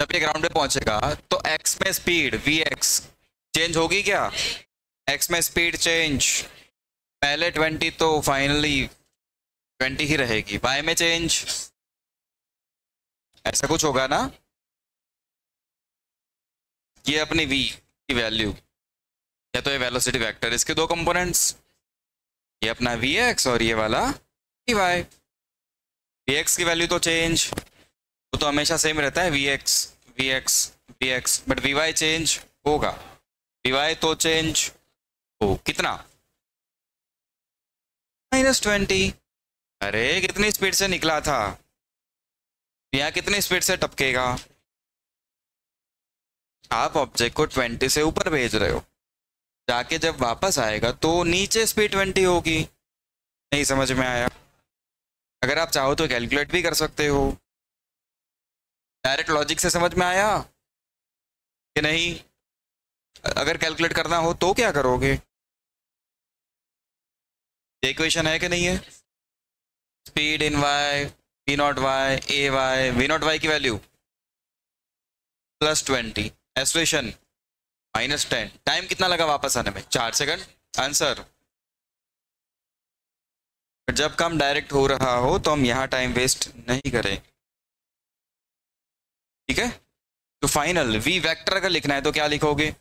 जब ये ग्राउंड पे पहुंचेगा तो एक्स में स्पीड वी एक्स चेंज होगी क्या? एक्स में स्पीड चेंज, पहले 20 तो फाइनली 20 ही रहेगी। वाई में चेंज, ऐसा कुछ होगा ना। ये अपनी v की वैल्यू, या तो ये वेलोसिटी वेक्टर, इसके दो कंपोनेंट्स, ये अपना vx और ये वाला vy। vx की वैल्यू तो चेंज, वो तो हमेशा सेम रहता है, vx vx vx, but vy change होगा। vy तो चेंज हो कितना? -20। अरे कितनी स्पीड से निकला था, यहाँ कितनी स्पीड से टपकेगा? आप ऑब्जेक्ट को 20 से ऊपर भेज रहे हो, जाके जब वापस आएगा तो नीचे स्पीड 20 होगी। नहीं समझ में आया? अगर आप चाहो तो कैलकुलेट भी कर सकते हो। डायरेक्ट लॉजिक से समझ में आया कि नहीं? अगर कैलकुलेट करना हो तो क्या करोगे? ये इक्वेशन है कि नहीं है? Speed in y, v naught y, a y, v naught y की वैल्यू +20, एक्सेलरेशन -10, टाइम कितना लगा वापस आने में? 4 सेकंड। आंसर। जब काम डायरेक्ट हो रहा हो तो हम यहाँ टाइम वेस्ट नहीं करें, ठीक है? तो फाइनल v वेक्टर अगर लिखना है तो क्या लिखोगे?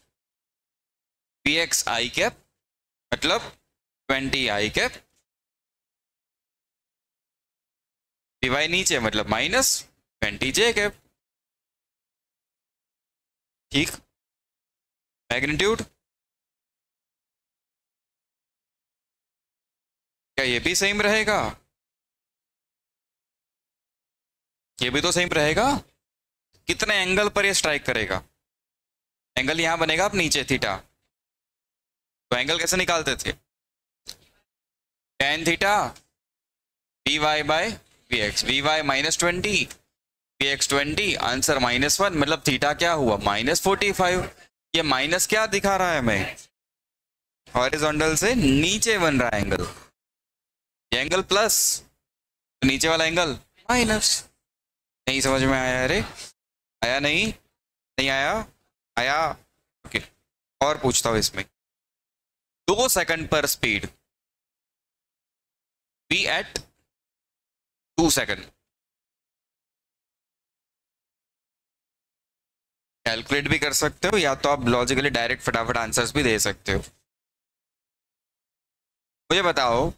vx i कैप मतलब 20 i कैप, vy नीचे मतलब -20 j कैप, ठीक? मैग्नीट्यूड क्या ये भी सेम रहेगा? ये भी तो सेम रहेगा। कितने एंगल पर ये स्ट्राइक करेगा? एंगल यहां बनेगा अब नीचे थीटा, तो एंगल कैसे निकालते थे? tan theta vy by vx, vy -20 vx 20, answer -1, मतलब थीटा क्या हुआ? -45। ये माइनस क्या दिखा रहा है हमें? हॉरिजॉन्टल से नीचे बन रहा है एंगल, ये एंगल प्लस, तो नीचे वाला एंगल माइनस। नहीं समझ में आया? अरे आया नहीं? नहीं आया? आया? ओके, और पूछता हूँ इसमें। 2 सेकंड पर speed v at 2 second, calculate भी कर सकते हो या तो आप लॉजिकली डायरेक्ट फटाफट आंसर्स भी दे सकते हो। मुझे बताओ,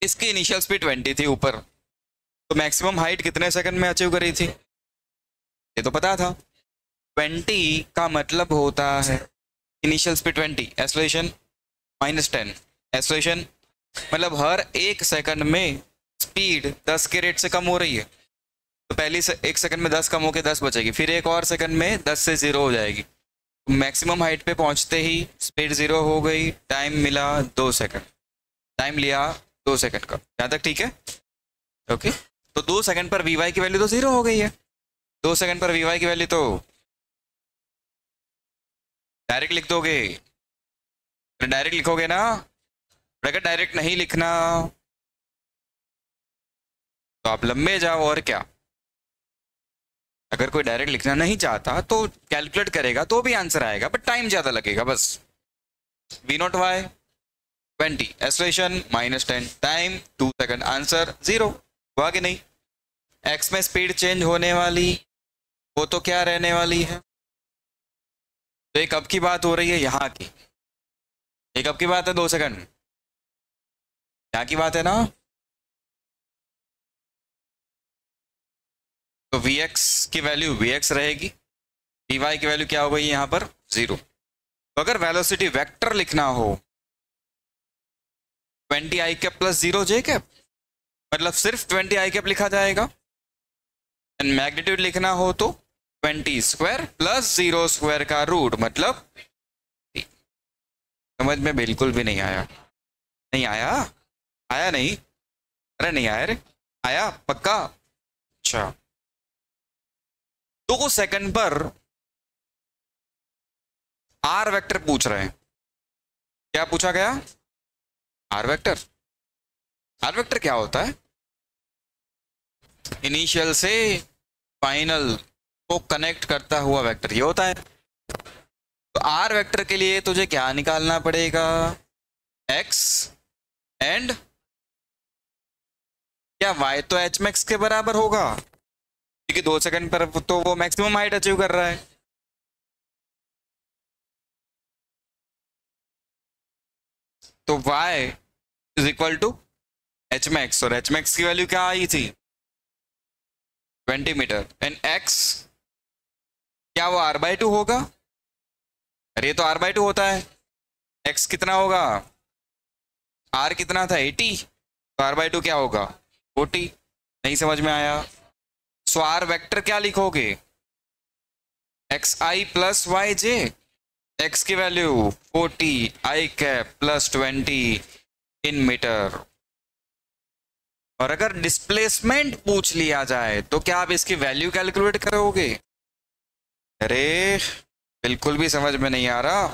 इसकी इनिशियल स्पीड 20 थी ऊपर, तो मैक्सिमम हाइट कितने सेकंड में अचीव करी थी? ये तो पता था। 20 का मतलब होता है इनिशियल स्पीड 20, एक्सेलरेशन -10, एक्सेलरेशन मतलब हर 1 सेकंड में स्पीड 10 के रेट से कम हो रही है, तो पहली से 1 सेकंड में 10 कम होकर 10 बचेगी, फिर एक और सेकंड में 10 से 0 हो जाएगी, मैक्सिमम हाइट पे पहुंचते ही स्पीड 0 हो गई, टाइम मिला 2 सेकंड, टाइम लिया 2 सेकंड का। यहाँ तक ठीक है? ओके, तो 2 सेकंड पर वी वाई की वैल्यू तो 0 हो गई है। 2 सेकंड पर वी वाई की वैल्यू तो डायरेक्ट लिख दोगे, डायरेक्ट लिखोगे ना? अगर डायरेक्ट नहीं लिखना तो आप लंबे जाओ, और क्या। अगर कोई डायरेक्ट लिखना नहीं चाहता तो कैलकुलेट करेगा तो भी आंसर आएगा, बट टाइम ज़्यादा लगेगा बस। V naught y 20, acceleration -10, time 2 second, answer 0। हुआ कि नहीं? एक्स में स्पीड चेंज होने वाली, वो तो क्या रहने वाली है? तो एक कब की बात हो रही है? यहाँ की। एक कब की बात है? 2 सेकंड, यहाँ की बात है ना? तो Vx की वैल्यू Vx रहेगी, Vy की वैल्यू क्या हो गई यहाँ पर? 0। तो अगर वेलोसिटी वेक्टर लिखना हो 20 i cap plus 0 j cap, मतलब सिर्फ 20 i कैप लिखा जाएगा। एंड मैग्नीट्यूड लिखना हो तो 20 स्क्वायर प्लस 0 स्क्वायर का रूट, मतलब समझ में बिल्कुल भी नहीं आया? नहीं आया? आया नहीं? अरे नहीं आया रे, आया पक्का? अच्छा, 2 सेकंड पर आर वेक्टर पूछ रहे हैं। क्या पूछा गया? Are vector. आर वेक्टर क्या होता है? इनिशियल से फाइनल को कनेक्ट करता हुआ वेक्टर, ये होता है। तो आर वेक्टर के लिए तुझे क्या निकालना पड़ेगा, एक्स एंड क्या वाई तो एच मैक्स के बराबर होगा, क्योंकि 2 सेकंड पर तो वो मैक्सिमम हाइट अचीव कर रहा है। तो y is equal to H max, और एच मैक्स की वैल्यू क्या आई थी 20 मीटर, एंड x क्या वो r/2 होगा, अरे तो r/2 होता है, x कितना होगा, r कितना था 80, तो r/2 क्या होगा 40। नहीं समझ में आया। सो r वेक्टर क्या लिखोगे, xi plus y j, x की वैल्यू 40, i कैप प्लस 20 इन मीटर। और अगर डिस्प्लेसमेंट पूछ लिया जाए तो क्या आप इसकी वैल्यू कैलकुलेट करोगे, अरे बिल्कुल भी समझ में नहीं आ रहा।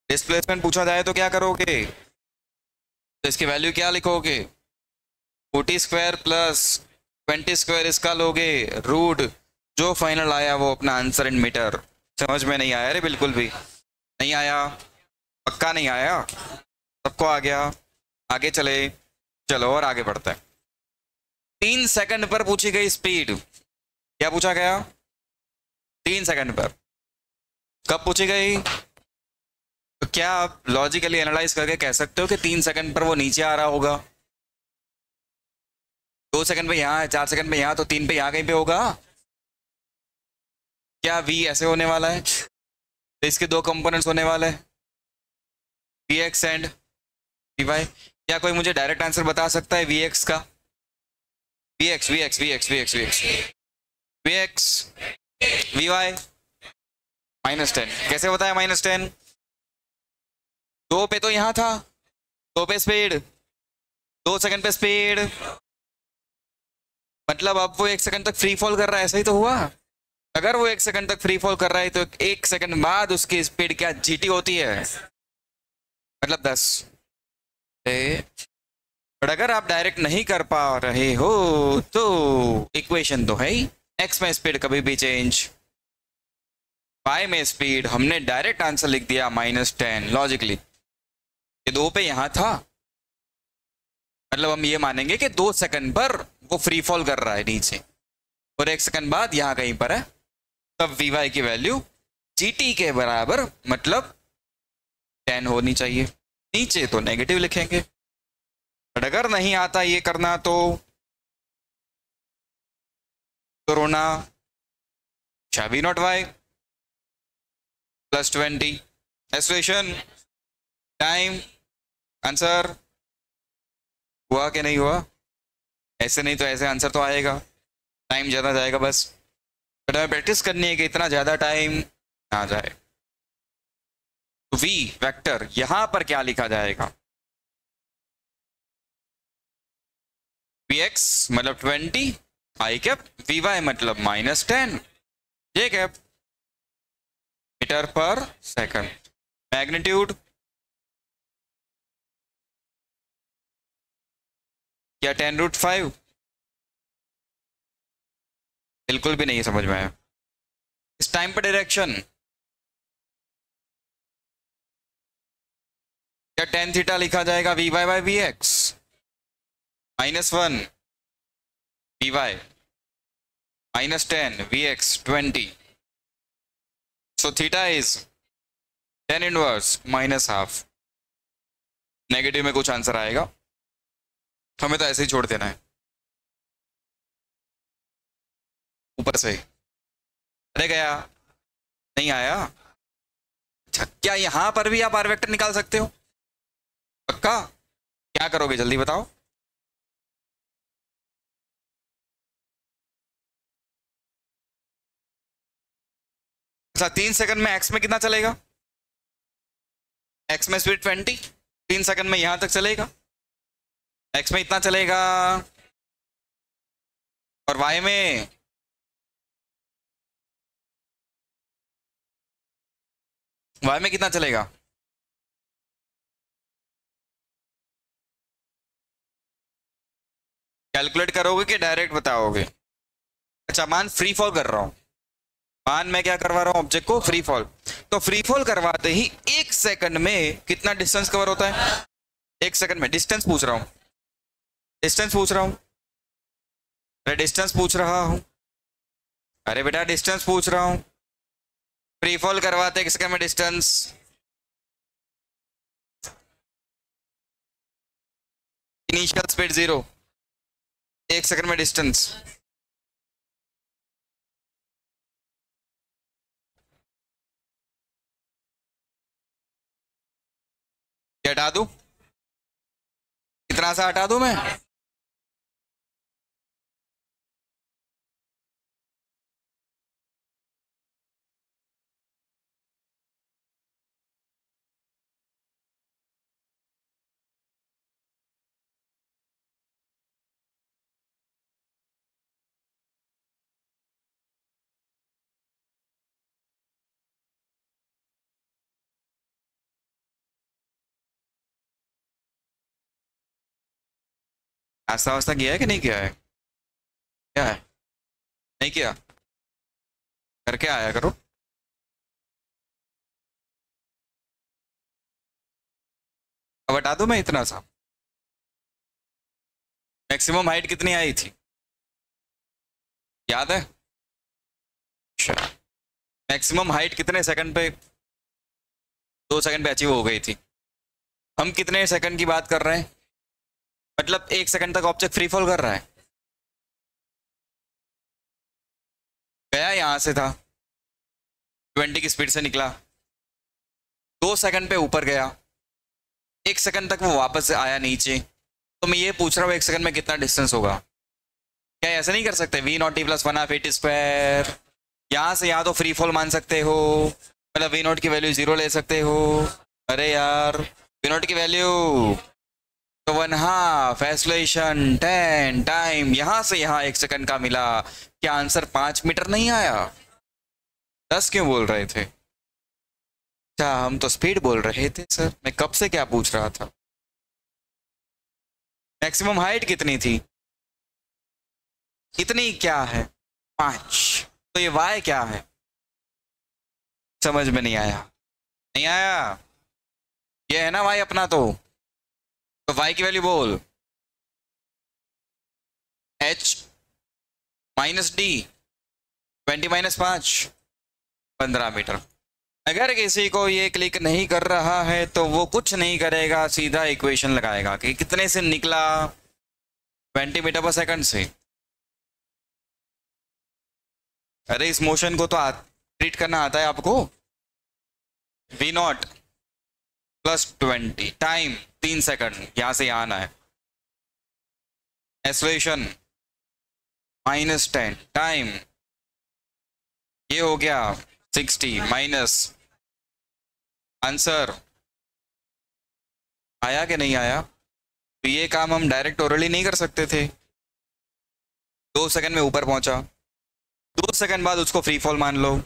डिस्प्लेसमेंट पूछा जाए तो क्या करोगे, तो इसकी वैल्यू क्या लिखोगे, 40 स्क्वायर प्लस 20 स्क्वायर, इसका लोगे रूट, जो फाइनल आया वो अपना आंसर इन मीटर। समझ में नहीं आया रे, बिल्कुल भी नहीं आया, पक्का नहीं आया, सबको आ गया। आगे चले, चलो और आगे बढ़ते हैं। 3 सेकंड पर पूछी गई स्पीड, क्या पूछा गया 3 सेकंड पर, कब पूछी गई, तो क्या आप लॉजिकली एनालाइज करके कह सकते हो कि 3 सेकंड पर वो नीचे आ रहा होगा, 2 सेकंड पे यहाँ है, 4 सेकंड पे यहाँ, तो 3 पे यहाँ कहीं पे होगा। क्या v ऐसे होने वाला है, तो इसके 2 कंपोनेंट्स होने वाले हैं, vx एंड vy। क्या कोई मुझे डायरेक्ट आंसर बता सकता है vx का, vx vx vx vx vx vx vy -10, कैसे बताया -10, 2 पे तो यहाँ था, 2 पे स्पीड, 2 सेकंड पे स्पीड, मतलब अब वो 1 सेकंड तक फ्री फॉल कर रहा है, ऐसा ही तो हुआ। अगर वो 1 सेकंड तक फ्री फॉल कर रहा है तो 1 सेकंड बाद उसकी स्पीड क्या जीटी होती है, मतलब 10। बट अगर आप डायरेक्ट नहीं कर पा रहे हो तो इक्वेशन तो है ही, एक्स में स्पीड कभी भी चेंज, वाई में स्पीड, हमने डायरेक्ट आंसर लिख दिया -10 लॉजिकली। ये 2 पे यहाँ था, मतलब हम ये मानेंगे कि 2 सेकंड पर वो फ्री फॉल कर रहा है नीचे, और 1 सेकंड बाद यहाँ कहीं पर है, तब वी की वैल्यू जीटी के बराबर मतलब 10 होनी चाहिए। नीचे तो नेगेटिव लिखेंगे, बट अगर नहीं आता ये करना तो रोना v naught y plus 20 expression time, answer हुआ कि नहीं हुआ, ऐसे नहीं तो ऐसे आंसर तो आएगा, टाइम ज़्यादा जाएगा बस, बट हमें प्रैक्टिस करनी है कि इतना ज़्यादा टाइम ना जाए। तो v वेक्टर यहां पर क्या लिखा जाएगा, vx मतलब 20, i कैप, vy मतलब -10, j कैप मीटर पर सेकंड, मैग्नीट्यूड क्या 10√5, बिल्कुल भी नहीं समझ में आया। इस टाइम पर डायरेक्शन क्या tan थीटा लिखा जाएगा vy by vx, -1 vy -10 vx 20, so theta is tan inverse -12। Negative में कुछ आंसर आएगा, हमें तो ऐसे ही छोड़ देना है ऊपर से। अरे गया नहीं आया, अच्छा क्या यहां पर भी आप आर वेक्टर निकाल सकते हो, पक्का, क्या करोगे जल्दी बताओ। अच्छा 3 सेकंड में एक्स में कितना चलेगा, एक्स में स्पीड 20, 3 सेकंड में यहां तक चलेगा, एक्स में इतना चलेगा, और वाई में कितना चलेगा, कैलकुलेट करोगे कि डायरेक्ट बताओगे। अच्छा मान फ्री फॉल कर रहा हूं, मान मैं क्या करवा रहा हूँ ऑब्जेक्ट को, फ्री फॉल। तो फ्री फॉल करवाते ही 1 सेकंड में कितना डिस्टेंस कवर होता है? 1 सेकंड में डिस्टेंस पूछ रहा हूँ, डिस्टेंस पूछ रहा हूँ, अरे डिस्टेंस पूछ रहा हूँ, अरे बेटा डिस्टेंस पूछ रहा हूँ। फ्री फॉल करवाते 1 सेकंड में डिस्टेंस, इनिशियल स्पीड 0, 1 सेकंड में डिस्टेंस। क्या हटा दूं? इतना सा हटा दूं मैं? आस्ता वास्ता किया है कि नहीं किया है? क्या है? नहीं किया? करके आया करो। अब हटा दूं मैं इतना सा? मैक्सिमम हाइट कितनी आई थी याद है? मैक्सिमम हाइट कितने सेकंड पे? 2 सेकंड पे अचीव हो गई थी। हम कितने सेकंड की बात कर रहे हैं? मतलब 1 सेकंड तक ऑब्जेक्ट फ्री फॉल कर रहा है। गया यहां से था, 20 की स्पीड से निकला, 2 सेकंड पे ऊपर गया, 1 सेकंड तक वो वापस आया नीचे। तो मैं ये पूछ रहा हूँ 1 सेकंड में कितना डिस्टेंस होगा? क्या ऐसा नहीं कर सकते? वी नॉट टी प्लस 1/2 यहाँ से यहाँ तो फ्री फॉल मान सकते हो, मतलब वी नॉट की वैल्यू 0 ले सकते हो। अरे यार वी नॉट की वैल्यू तो 1/2 एक्सलेशन 10 टाइम, यहाँ से यहाँ 1 सेकंड का मिला। क्या आंसर 5 मीटर नहीं आया? 10 क्यों बोल रहे थे? अच्छा हम तो स्पीड बोल रहे थे सर, मैं कब से क्या पूछ रहा था। मैक्सिमम हाइट कितनी थी? इतनी क्या है? 5। तो ये वाई क्या है? समझ में नहीं आया? नहीं आया? ये है ना वाई अपना, तो वाई की वैल्यू बोल। H minus d, 20 - 5, 15 metre. अगर किसी को ये क्लिक नहीं कर रहा है तो वो कुछ नहीं करेगा, सीधा इक्वेशन लगाएगा कि कितने से निकला, 20 मीटर पर सेकंड से। अरे इस मोशन को तो ट्रीट करना आता है आपको। V naught plus 20 time 3 second, यहां से यहां आना है। एक्सलेशन -10 टाइम, ये हो गया 60 माइनस। आंसर आया कि नहीं आया? तो ये काम हम डायरेक्ट ओरली नहीं कर सकते थे। 2 सेकंड में ऊपर पहुंचा, 2 सेकंड बाद उसको फ्री फॉल मान लो।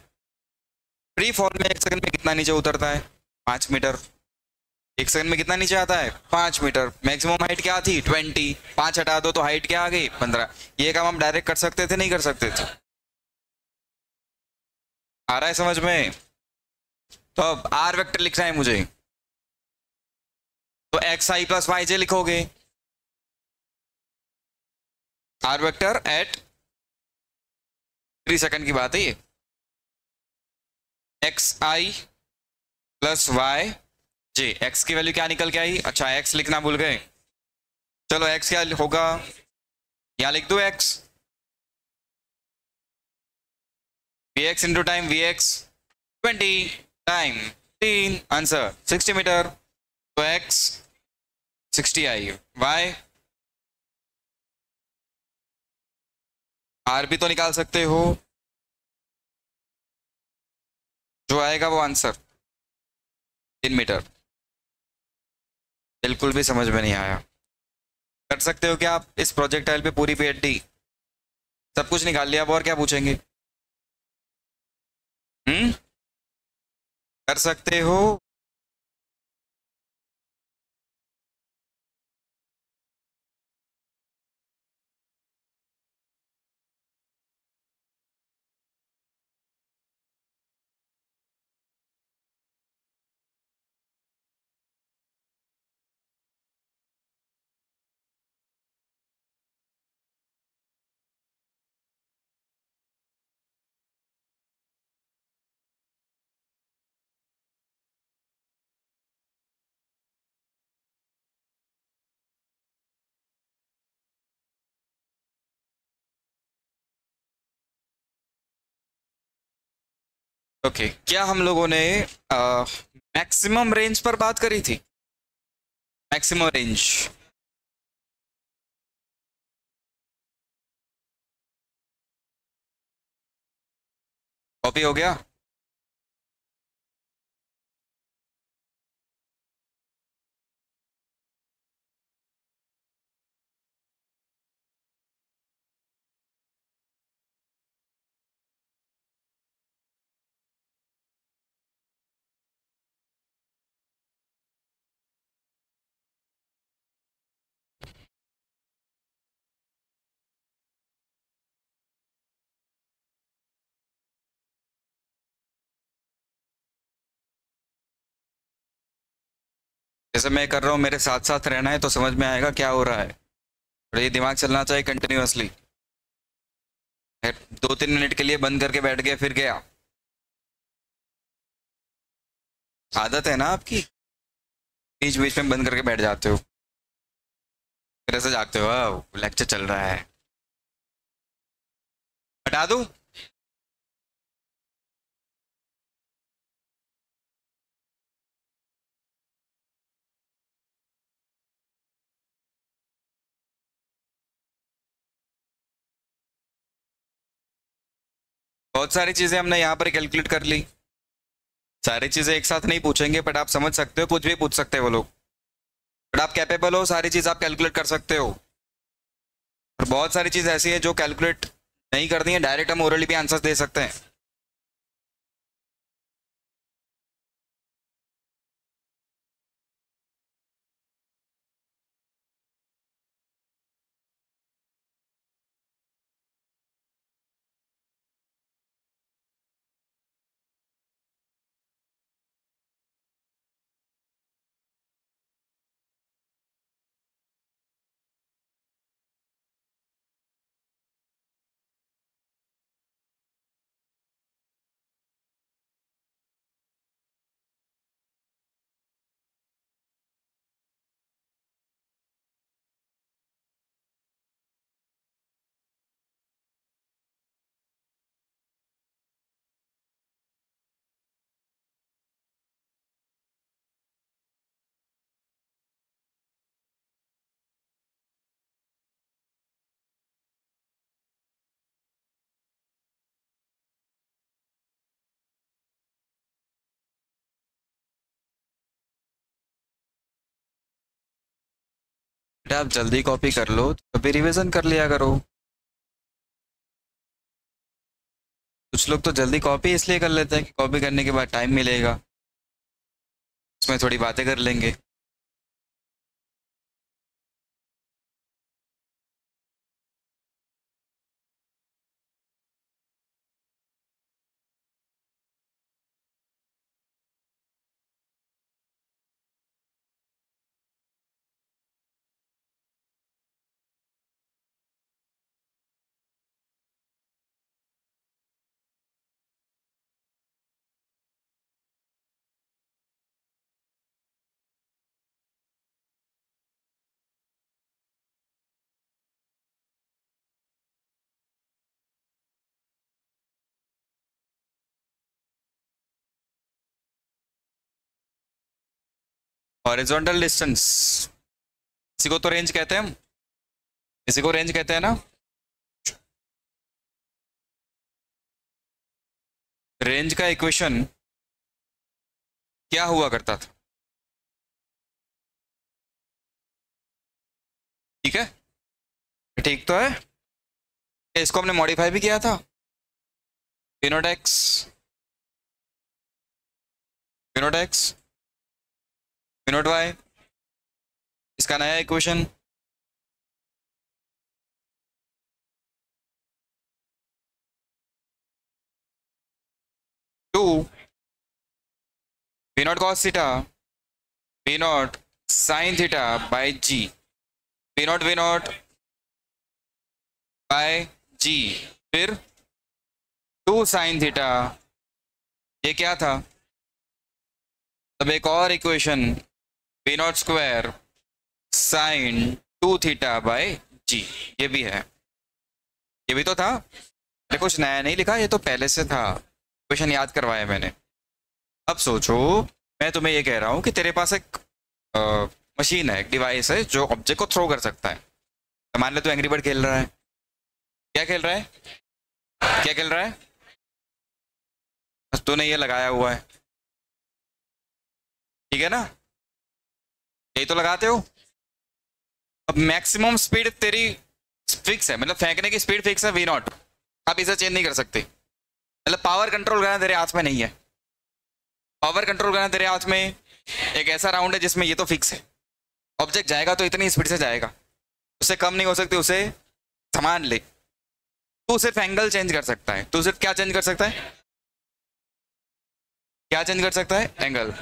फ्री फॉल में 1 सेकंड में कितना नीचे उतरता है? 5 मीटर। 1 सेकंड में कितना नीचे आता है? 5 मीटर। मैक्सिमम हाइट क्या थी? 20। 5 हटा दो तो हाइट क्या आ गई? 15। ये काम हम डायरेक्ट कर सकते थे, नहीं कर सकते थे? आ रहा है समझ में? तो अब आर वेक्टर लिखना है मुझे, तो x i plus y j लिखोगे। आर वेक्टर एट 3 सेकंड की बात है ये। X i plus y J, x की वैल्यू क्या निकल के आई? अच्छा एक्स लिखना भूल गए, चलो एक्स क्या होगा, यहां लिख दो x, v x into time v x 20 time 3, answer 60 metre. तो एक्स 60 आई, वाई आर भी तो निकाल सकते हो, जो आएगा वो आंसर 3 मीटर। बिल्कुल भी समझ में नहीं आया? कर सकते हो क्या आप इस प्रोजेक्टाइल पे पूरी पीएचडी? सब कुछ निकाल लिया, अब और क्या पूछेंगे? कर सकते हो। ओके क्या हम लोगों ने मैक्सिमम रेंज पर बात करी थी? मैक्सिमम रेंज कॉपी हो गया? जैसे मैं कर रहा हूँ, मेरे साथ साथ रहना है तो समझ में आएगा क्या हो रहा है। और ये दिमाग चलना चाहिए कंटिन्यूअसली। 2-3 मिनट के लिए बंद करके बैठ गया फिर गया। आदत है ना आपकी, बीच बीच में बंद करके बैठ जाते हो, फिर ऐसे जागते हो लेक्चर चल रहा है। हटा दूं? बहुत सारी चीजें हमने यहाँ पर कैलकुलेट कर ली। सारी चीजें एक साथ नहीं पूछेंगे, बट आप समझ सकते हो, कुछ भी पूछ सकते हैं वो लोग। बट आप कैपेबल हो, सारी चीज आप कैलकुलेट कर सकते हो। और बहुत सारी चीज ऐसी है जो कैलकुलेट नहीं करनी है, डायरेक्ट हम ओरली भी आंसर्स दे सकते हैं। बेटा आप जल्दी कॉपी कर लो, कभी रिवीजन कर लिया करो। कुछ लोग तो जल्दी कॉपी इसलिए कर लेते हैं कि कॉपी करने के बाद टाइम मिलेगा, उसमें थोड़ी बातें कर लेंगे। हॉरिजॉन्टल डिस्टेंस, इसी को तो रेंज कहते हैं हम, इसी को रेंज कहते हैं ना। रेंज का इक्वेशन क्या हुआ करता था? ठीक है, ठीक तो है। इसको हमने मॉडिफाई भी किया था। P naught X, P naught X, P naught Y, इसका नया equation. Two P naught cos theta, P naught sine theta by G, P naught V naught by G, फिर 2 साइन थीटा। ये क्या था? तब एक और equation, P naught square sine 2 theta by जी, ये भी है। ये भी तो था, अरे कुछ नया नहीं लिखा, ये तो पहले से था। क्वेश्चन याद करवाया मैंने। अब सोचो, मैं तुम्हें ये कह रहा हूँ कि तेरे पास एक मशीन है, एक डिवाइस है जो ऑब्जेक्ट को थ्रो कर सकता है। तो मान ले तू एंग्री बर्ड खेल रहा है। क्या खेल रहा है? क्या खेल रहा है? बस तूने ये लगाया हुआ है, ठीक है ना? यही तो लगाते हो। अब मैक्सिमम स्पीड तेरी फिक्स है, मतलब फेंकने की स्पीड फिक्स है v0। आप इसे चेंज नहीं कर सकते। मतलब पावर कंट्रोल करना तेरे हाथ में नहीं है। पावर कंट्रोल करना तेरे हाथ में एक ऐसा राउंड है जिसमें ये तो फिक्स है, ऑब्जेक्ट जाएगा तो इतनी स्पीड से जाएगा, उससे कम नहीं हो सकती। उसे सामान ले, तू सिर्फ एंगल चेंज कर सकता है। तू सिर्फ क्या चेंज कर सकता है? क्या चेंज कर सकता है? एंगल।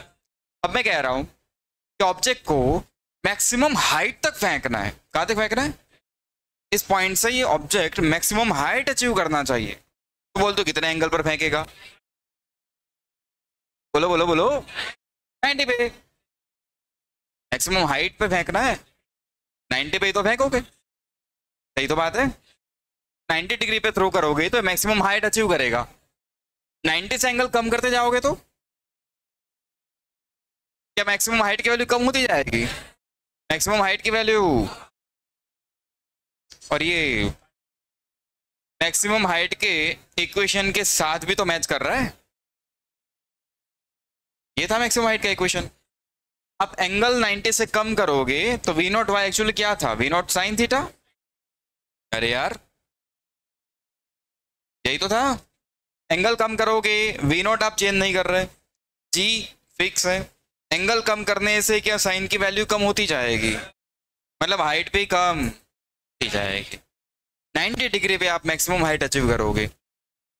अब मैं कह रहा हूं कि ऑब्जेक्ट को मैक्सिमम हाइट तक फेंकना है। कहां तक फेंकना है? इस पॉइंट से ये ऑब्जेक्ट मैक्सिमम हाइट अचीव करना चाहिए। तो बोल तो कितने एंगल पर फेंकेगा? बोलो बोलो बोलो। 90 पे। मैक्सिमम हाइट पे फेंकना है, 90 पे ही तो फेंकोगे। सही तो बात है। 90 डिग्री पे थ्रो करोगे तो मैक्सिमम हाइट अचीव करेगा। 90 से एंगल कम करते जाओगे तो क्या मैक्सिमम हाइट की वैल्यू कम होती जाएगी? मैक्सिमम हाइट की वैल्यू, और ये मैक्सिमम हाइट के इक्वेशन के साथ भी तो मैच कर रहा है। ये था मैक्सिमम हाइट का इक्वेशन। अब एंगल 90 से कम करोगे तो v0 y एक्चुअली क्या था? v0 sine theta. अरे यार, यही तो था। एंगल कम करोगे, v0 आप चेंज नहीं कर रहे, g फिक्स है। एंगल कम करने से क्या साइन की वैल्यू कम होती जाएगी? मतलब हाइट भी कम होती जाएगी। 90 डिग्री पे आप मैक्सिमम हाइट अचीव करोगे।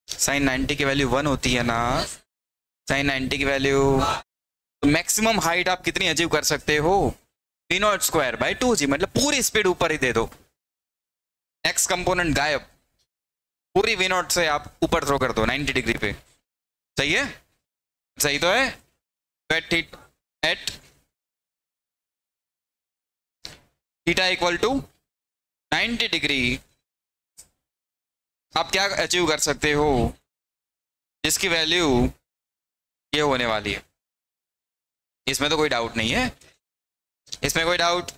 साइन 90 की वैल्यू 1 होती है ना? साइन 90 की वैल्यू, मैक्सिमम हाइट आप कितनी अचीव कर सकते हो? v0 square by 2g। मतलब पूरी स्पीड ऊपर ही दे दो, एक्स कंपोनेंट गायब, पूरी v0 से आप ऊपर थ्रो कर दो 90 डिग्री पे। सही है? सही तो है। At theta equal to 90 degree आप क्या अचीव कर सकते हो जिसकी वैल्यू ये होने वाली है? इसमें तो कोई डाउट नहीं है, इसमें कोई डाउट।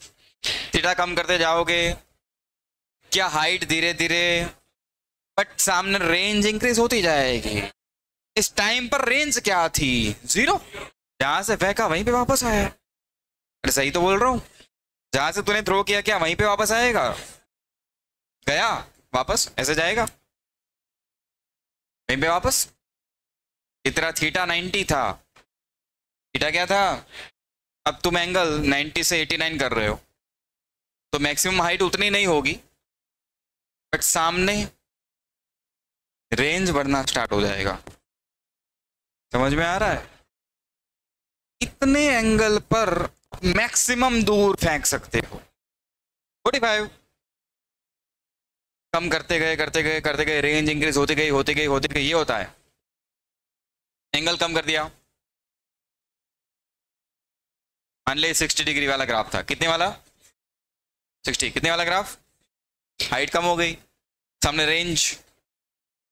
थीटा कम करते जाओगे, क्या हाइट धीरे धीरे, बट सामने रेंज इंक्रीज होती जाएगी। इस टाइम पर रेंज क्या थी? 0। जहां से फेंका वहीं पे वापस आया। अरे सही तो बोल रहा हूं। जहां से तूने थ्रो किया क्या वहीं पे वापस आएगा? गया वापस ऐसे जाएगा वहीं पे वापस। इतना थीटा 90 था, थीटा क्या था? अब तुम एंगल 90 से 89 कर रहे हो तो मैक्सिमम हाइट उतनी नहीं होगी, बट सामने रेंज बढ़ना स्टार्ट हो जाएगा। समझ में आ रहा है? कितने एंगल पर मैक्सिमम दूर फेंक सकते हो? 45। कम करते गए करते गए करते गए, रेंज इंक्रीज होती गई होती गई होती गई। ये होता है। एंगल कम कर दिया, मान ले 60 डिग्री वाला ग्राफ था। कितने वाला? 60। कितने वाला ग्राफ? हाइट कम हो गई, सामने रेंज।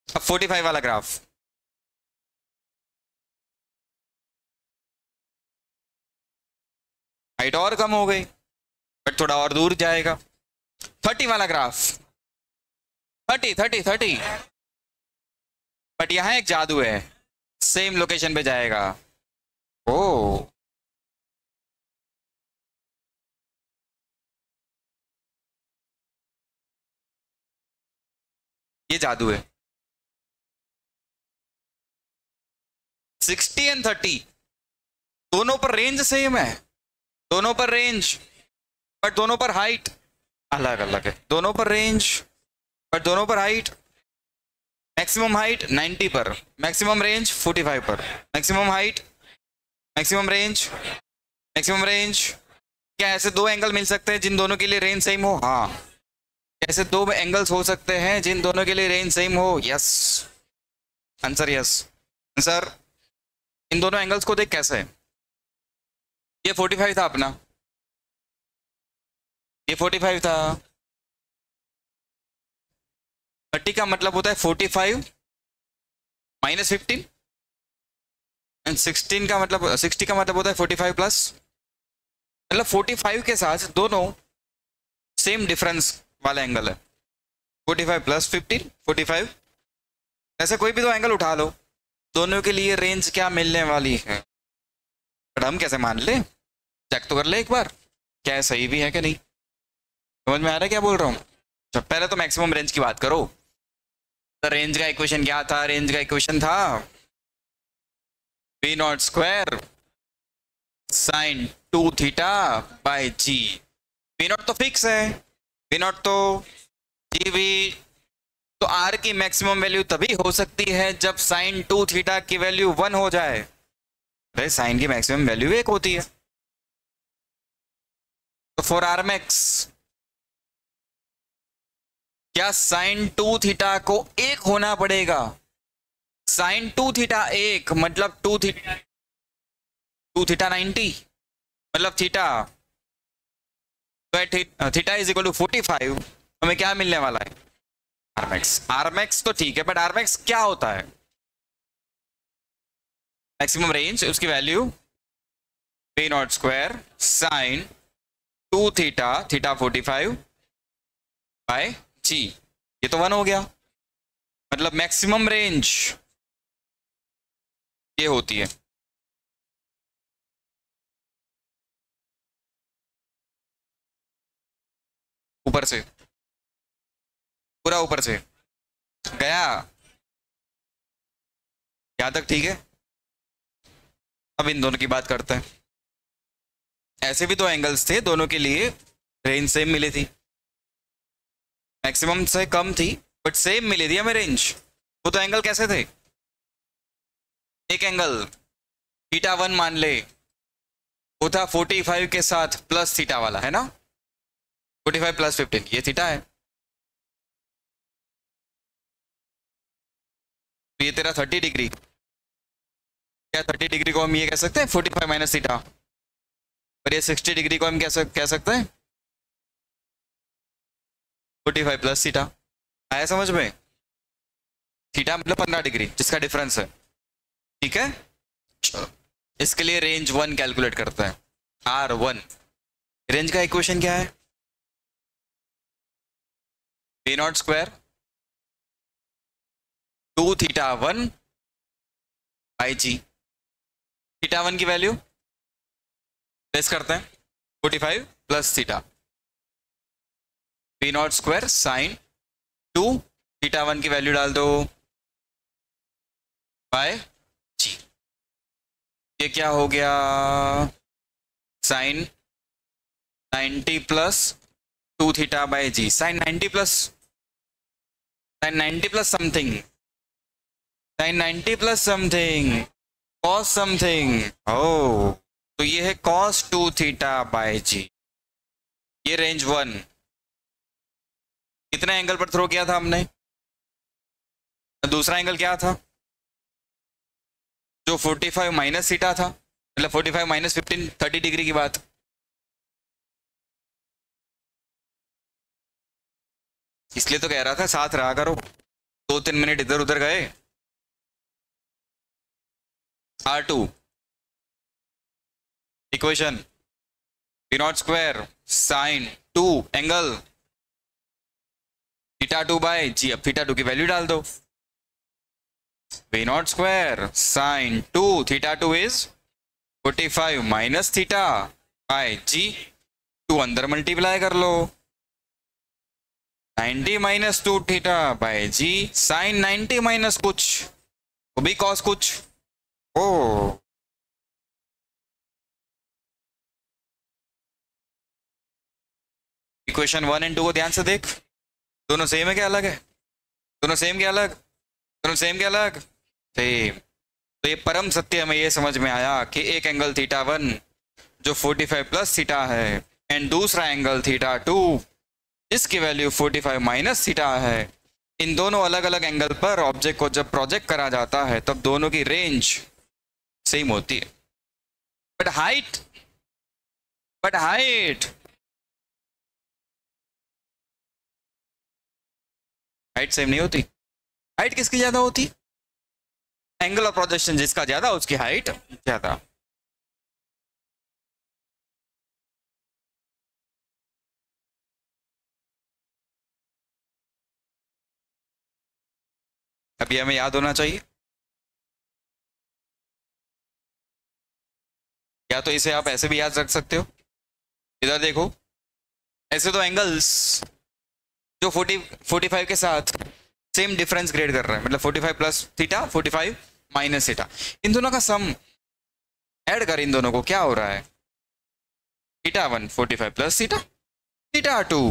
अब 45 वाला ग्राफ, हाइट और कम हो गई बट थोड़ा और दूर जाएगा। 30 वाला ग्राफ, 30 30 30, बट यहां एक जादू है, सेम लोकेशन पे जाएगा। ओ, ये जादू है। 60 एंड 30 दोनों पर रेंज सेम है, दोनों पर रेंज बट दोनों पर हाइट अलग अलग है। दोनों पर रेंज बट दोनों पर हाइट। मैक्सिमम हाइट 90 पर, मैक्सिमम रेंज 45 पर। Maximum height, maximum range, maximum range. क्या ऐसे दो एंगल मिल सकते हैं जिन दोनों के लिए रेंज सेम हो? हाँ। ऐसे दो एंगल्स हो सकते हैं जिन दोनों के लिए रेंज सेम हो? यस। Answer yes. आंसर, इन दोनों एंगल्स को देख कैसे है। ये 45 था अपना, ये 45 था। 30 का मतलब होता है 45 माइनस 15, एंड 16 का मतलब 60 का मतलब होता है 45 प्लस, मतलब 45 के साथ दोनों सेम डिफरेंस वाला एंगल है। 45 प्लस 15, 45, ऐसे कोई भी दो एंगल उठा लो, दोनों के लिए रेंज क्या मिलने वाली है। बट हम कैसे मान ले, चेक तो कर ले एक बार क्या है, सही भी है कि नहीं। समझ में आ रहा है क्या बोल रहा हूँ। पहले तो मैक्सिमम रेंज की बात करो। तो रेंज का इक्वेशन क्या था, रेंज का इक्वेशन था v naught square sine 2 theta by g. v naught तो फिक्स है, v नॉट तो जी वी, तो r की मैक्सिमम वैल्यू तभी हो सकती है जब साइन 2 थीटा की वैल्यू 1 हो जाए। अरे साइन की मैक्सिमम वैल्यू 1 होती है, तो फॉर आर मैक्स क्या साइन 2 थीटा को 1 होना पड़ेगा। साइन 2 थीटा 1 मतलब 2 थीटा 90, मतलब theta theta is equal to 45, हमें क्या मिलने वाला है, आरमैक्स। आरमैक्स तो ठीक है, बट आरमैक्स क्या होता है, मैक्सिमम रेंज, उसकी value v naught square sine 2 theta, theta 45 by जी। ये तो 1 हो गया, मतलब मैक्सिमम रेंज ये होती है। ऊपर से पूरा ऊपर से गया, यहां तक ठीक है। अब इन दोनों की बात करते हैं। ऐसे भी दो एंगल्स थे, दोनों के लिए रेंज सेम मिली थी, मैक्सिमम से कम थी बट सेम मिली थी हमें रेंज। वो तो एंगल कैसे थे, एक एंगल थीटा 1 मान ले, वो था 45 के साथ प्लस थीटा वाला, है ना, 45 प्लस 15 ये थीटा है। तो ये तेरा 30 डिग्री, क्या 30 डिग्री को हम ये कह सकते हैं 45 माइनस थीटा, और ये 60 डिग्री को हम कह सकते हैं 45 प्लस थीटा। आया समझ में, थीटा मतलब 15 डिग्री जिसका डिफरेंस है, ठीक है। चलो इसके लिए रेंज 1 कैलकुलेट करते हैं, R1। रेंज का इक्वेशन क्या है, v naught square 2 theta 1 by g. Theta 1 की वैल्यू प्लेस करते हैं 45 plus theta, v naught square sine 2 theta 1 की वैल्यू डाल दो बाय जी। ये क्या हो गया, sine 90 plus 2 theta by G, sine 90 plus something, sine 90 plus something cos something, ओ तो ये है कॉस 2 थीटा बाय जी। ये रेंज 1 कितने एंगल पर थ्रो किया था हमने, दूसरा एंगल क्या था जो 45 माइनस थीटा था, मतलब 45 माइनस 15, 30 डिग्री की बात। इसलिए तो कह रहा था साथ रहा करो, 2-3 मिनट इधर उधर गए। R2 equation v naught square sine 2 angle theta 2 by G. अब थीटा 2 की वैल्यू डाल दो, v naught square sine 2 theta 2 is 45 minus theta by G. 2 अंदर मल्टीप्लाई कर लो, 90 minus 2 theta by G, sine 90 minus कुछ वो भी कॉस कुछ, ओ इक्वेशन 1 एंड 2 को ध्यान से देख, दोनों सेम है क्या अलग है, दोनों सेम क्या अलग, दोनों सेम क्या अलग, सेम। तो ये परम सत्य हमें ये समझ में आया कि एक एंगल थीटा 1 जो 45 प्लस थीटा है एंड दूसरा एंगल थीटा 2 जिसकी वैल्यू 45 माइनस थीटा है, इन दोनों अलग अलग एंगल पर ऑब्जेक्ट को जब प्रोजेक्ट करा जाता है तब दोनों की रेंज सेम होती है, बट हाइट हाइट सेम नहीं होती। हाइट किसकी ज्यादा होती, एंगल ऑफ प्रोजेक्शन जिसका ज्यादा उसकी हाइट ज्यादा। अभी हमें याद होना चाहिए, या तो इसे आप ऐसे भी याद रख सकते हो। इधर देखो, ऐसे तो एंगल्स जो 45 के साथ सेम डिफरेंस क्रिएट कर रहे हैं, मतलब 45 प्लस थीटा, 45 माइनस थीटा, इन दोनों का सम ऐड कर, इन दोनों को क्या हो रहा है, theta 1 45 plus theta, theta 2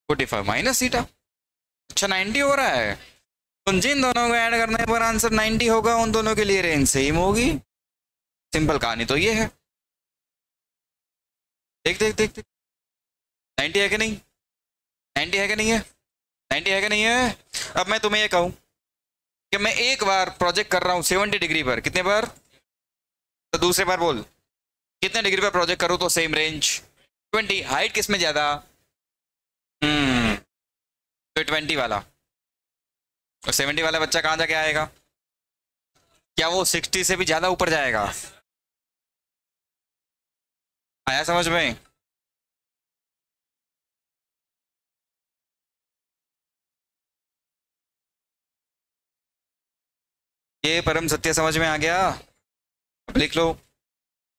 45 minus theta. अच्छा 90 हो रहा है। तो जिन दोनों को ऐड करने पर आंसर 90 होगा, उन दोनों के लिए रेंज सेम होगी। सिंपल कहानी तो ये है। देख देख देख देख, 90 है कि नहीं, 90 है कि नहीं है, 90 है कि नहीं है। अब मैं तुम्हें ये कहूँ कि मैं एक बार प्रोजेक्ट कर रहा हूँ 70 डिग्री पर, कितने बार, तो दूसरे बार बोल कितने डिग्री पर प्रोजेक्ट करूँ तो सेम रेंज 20। हाइट किस में ज्यादा, तो 20 वाला, और 70 वाला बच्चा कहाँ जाके आएगा, क्या वो 60 से भी ज्यादा ऊपर जाएगा। आया समझ में। ये परम सत्य समझ में आ गया। अब लिख लो,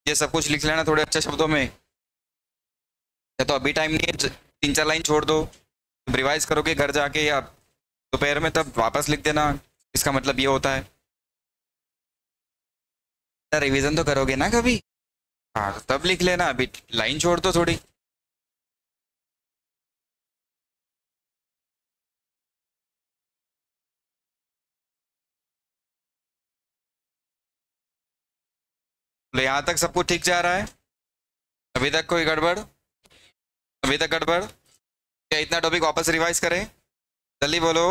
ये सब कुछ लिख लेना थोड़े अच्छे शब्दों में, या तो अभी टाइम नहीं है, 3-4 लाइन छोड़ दो, रिवाइज करोगे घर जाके या दोपहर में, तब वापस लिख देना। इसका मतलब ये होता है, रिवीजन तो करोगे ना कभी, हाँ तो तब लिख लेना, अभी लाइन छोड़ दो थोड़ी। तो यहाँ तक सब कुछ ठीक जा रहा है, अभी तक कोई गड़बड़, अभी तक गड़बड़, क्या इतना टॉपिक वापस रिवाइज करें, जल्दी बोलो,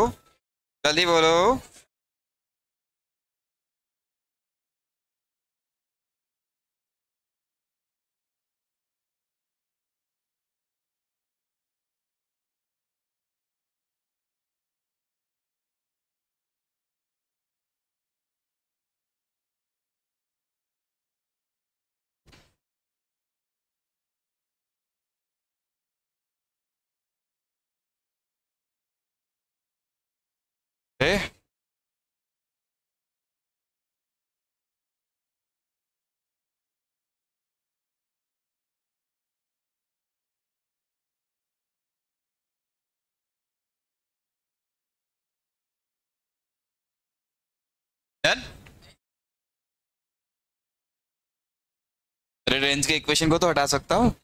जल्दी बोलो। ए? डन। रेंज के इक्वेशन को तो हटा सकता हूँ।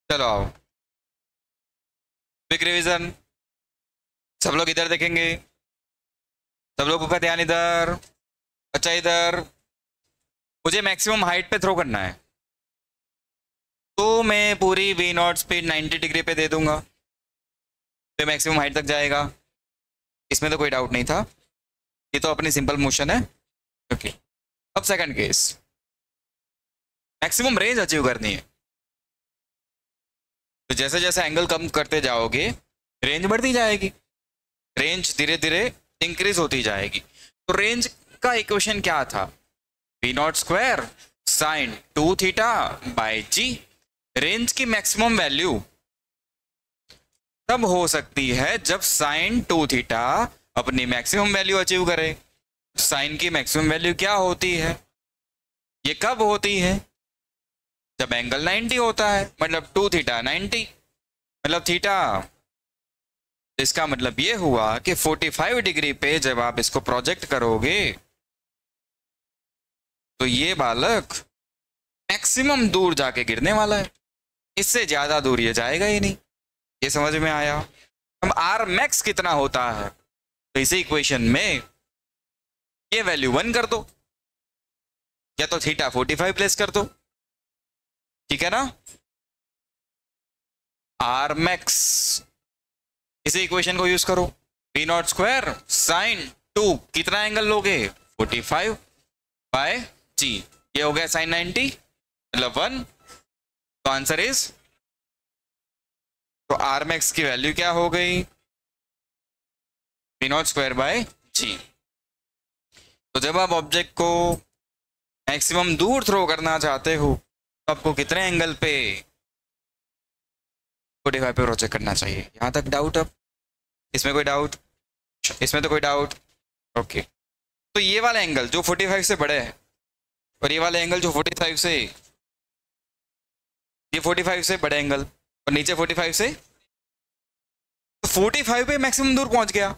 चलो आओ, क्विक रिवीजन। सब लोग इधर देखेंगे, सब लोगों का ध्यान इधर, अच्छा इधर। मुझे मैक्सिमम हाइट पे थ्रो करना है, तो मैं पूरी वी नॉट स्पीड 90 डिग्री पे दे दूंगा, तो मैक्सिमम हाइट तक जाएगा। इसमें तो कोई डाउट नहीं था, ये तो अपनी सिंपल मोशन है। ओके, अब second case, maximum range achieve करनी है, तो जैसे जैसे एंगल कम करते जाओगे रेंज बढ़ती जाएगी, रेंज धीरे धीरे इंक्रीज होती जाएगी। तो रेंज का इक्वेशन क्या था, v naught square sine 2 theta by g. Range की मैक्सिमम वैल्यू तब हो सकती है जब साइन 2 थीटा अपनी मैक्सिमम वैल्यू अचीव करे। साइन की मैक्सिमम वैल्यू क्या होती है? ये कब होती है? जब एंगल 90 होता है, मतलब 2 थीटा 90 मतलब थीटा। इसका मतलब ये हुआ कि 45 डिग्री पे जब आप इसको प्रोजेक्ट करोगे तो ये बालक मैक्सिमम दूर जाके गिरने वाला है, इससे ज्यादा दूर ये जाएगा ही नहीं। ये समझ में आया? हम आर मैक्स कितना होता है, तो इसी इक्वेशन में ये वैल्यू 1 कर दो, या तो थीटा 45 प्लेस कर दो, ठीक है ना। आर मैक्स, इसी इक्वेशन को यूज करो। पी नॉट स्क्वायर साइन 2 कितना एंगल लोगे? 45 बाय जी, ये हो गया साइन 90 मतलब 1। तो आंसर इज, तो आर मैक्स की वैल्यू क्या हो गई? पी नॉट स्क्वायर बाय जी। तो जब आप ऑब्जेक्ट को मैक्सिमम दूर थ्रो करना चाहते हो तो आपको कितने एंगल पे? 45 पे प्रोजेक्ट करना चाहिए। यहाँ तक डाउट? अब इसमें कोई डाउट? इसमें तो कोई डाउट? ओके। तो ये वाला एंगल जो 45 से बड़े है और ये वाला एंगल जो 45 से, ये 45 से बड़े एंगल और नीचे 45 से, तो 45 पे मैक्सिमम दूर पहुंच गया।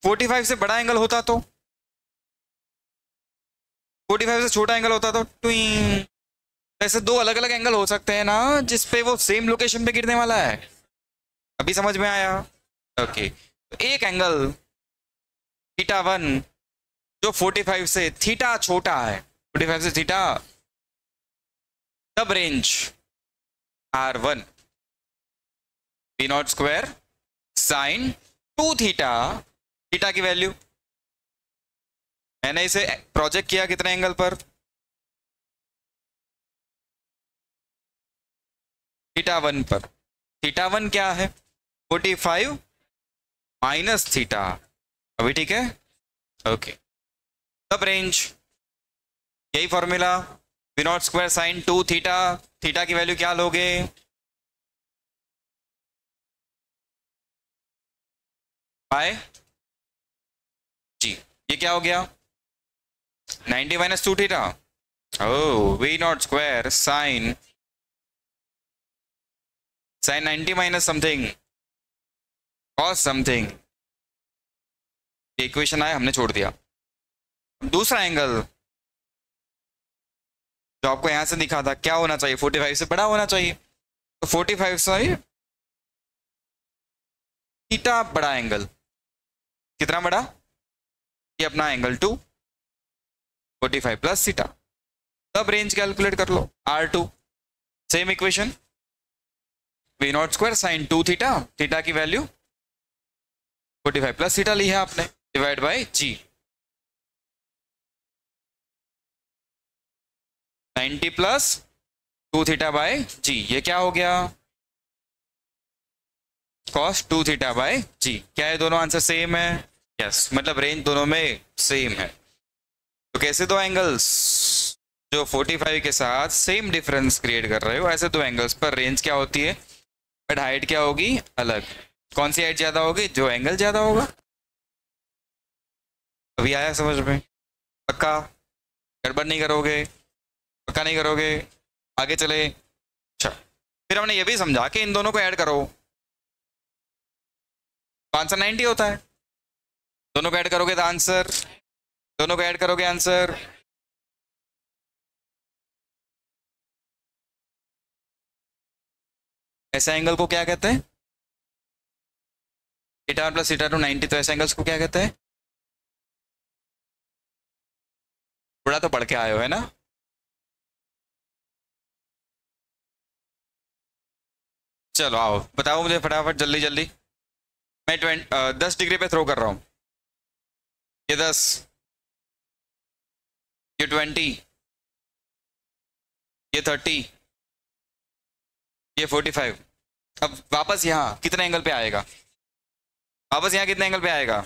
45 से बड़ा एंगल होता तो, 45 से छोटा एंगल होता तो ट्विंग। ऐसे दो अलग अलग एंगल हो सकते हैं ना जिसपे वो सेम लोकेशन पे गिरने वाला है। अभी समझ में आया? ओके। तो एक एंगल थीटा 1 जो 45 से थीटा छोटा है, 45 से थीटा, तब range R1 P naught square sine 2 theta, theta की वैल्यू मैंने इसे प्रोजेक्ट किया कितने एंगल पर? थीटा 1 पर। थीटा 1 क्या है? 45 माइनस थीटा। अभी ठीक है? ओके। तब रेंज, यही formula, p naught square sine 2 theta, theta की वैल्यू क्या लोगे? बाय जी। ये क्या हो गया? 90 minus 2 theta. Oh, v naught square sine 90 minus something cos something. Equation आया, हमने छोड़ दिया। दूसरा एंगल जो आपको यहां से दिखा था क्या होना चाहिए? 45 से बड़ा होना चाहिए। तो 45 से थीटा बड़ा एंगल, कितना बड़ा? ये अपना एंगल 2, 45 प्लस थीटा। तब रेंज कैलकुलेट कर लो R2। Same equation, V naught square sine 2 theta, theta की वैल्यू 45 प्लस थीटा ली है आपने, divide by G. 90 plus 2 theta by जी, ये क्या हो गया? Cos 2 theta by G. क्या है? दोनों आंसर सेम है? यस, मतलब रेंज दोनों में सेम है। तो कैसे दो एंगल्स जो 45 के साथ सेम डिफरेंस क्रिएट कर रहे हो, ऐसे दो एंगल्स पर रेंज क्या होती है, बट हाइट क्या होगी? अलग। कौन सी हाइट ज्यादा होगी? जो एंगल ज्यादा होगा। अभी आया समझ में? पक्का? गड़बड़ नहीं करोगे? पक्का नहीं करोगे? आगे चले। अच्छा, फिर हमने ये भी समझा कि इन दोनों को ऐड करो तो आंसर 90 होता है। दोनों को ऐड करोगे तो आंसर, दोनों को ऐड करोगे आंसर। ऐसा एंगल को क्या कहते हैं? Theta plus theta 2 90। तो ऐसे एंगल्स को क्या कहते हैं? थोड़ा तो पढ़ के आए हो है ना? चलो आओ बताओ मुझे फटाफट, जल्दी जल्दी। मैं 10 डिग्री पे थ्रो कर रहा हूँ। ये 10, ये 20, ये 30, ये 45। अब वापस यहाँ कितने एंगल पे आएगा? वापस यहाँ कितने एंगल पे आएगा?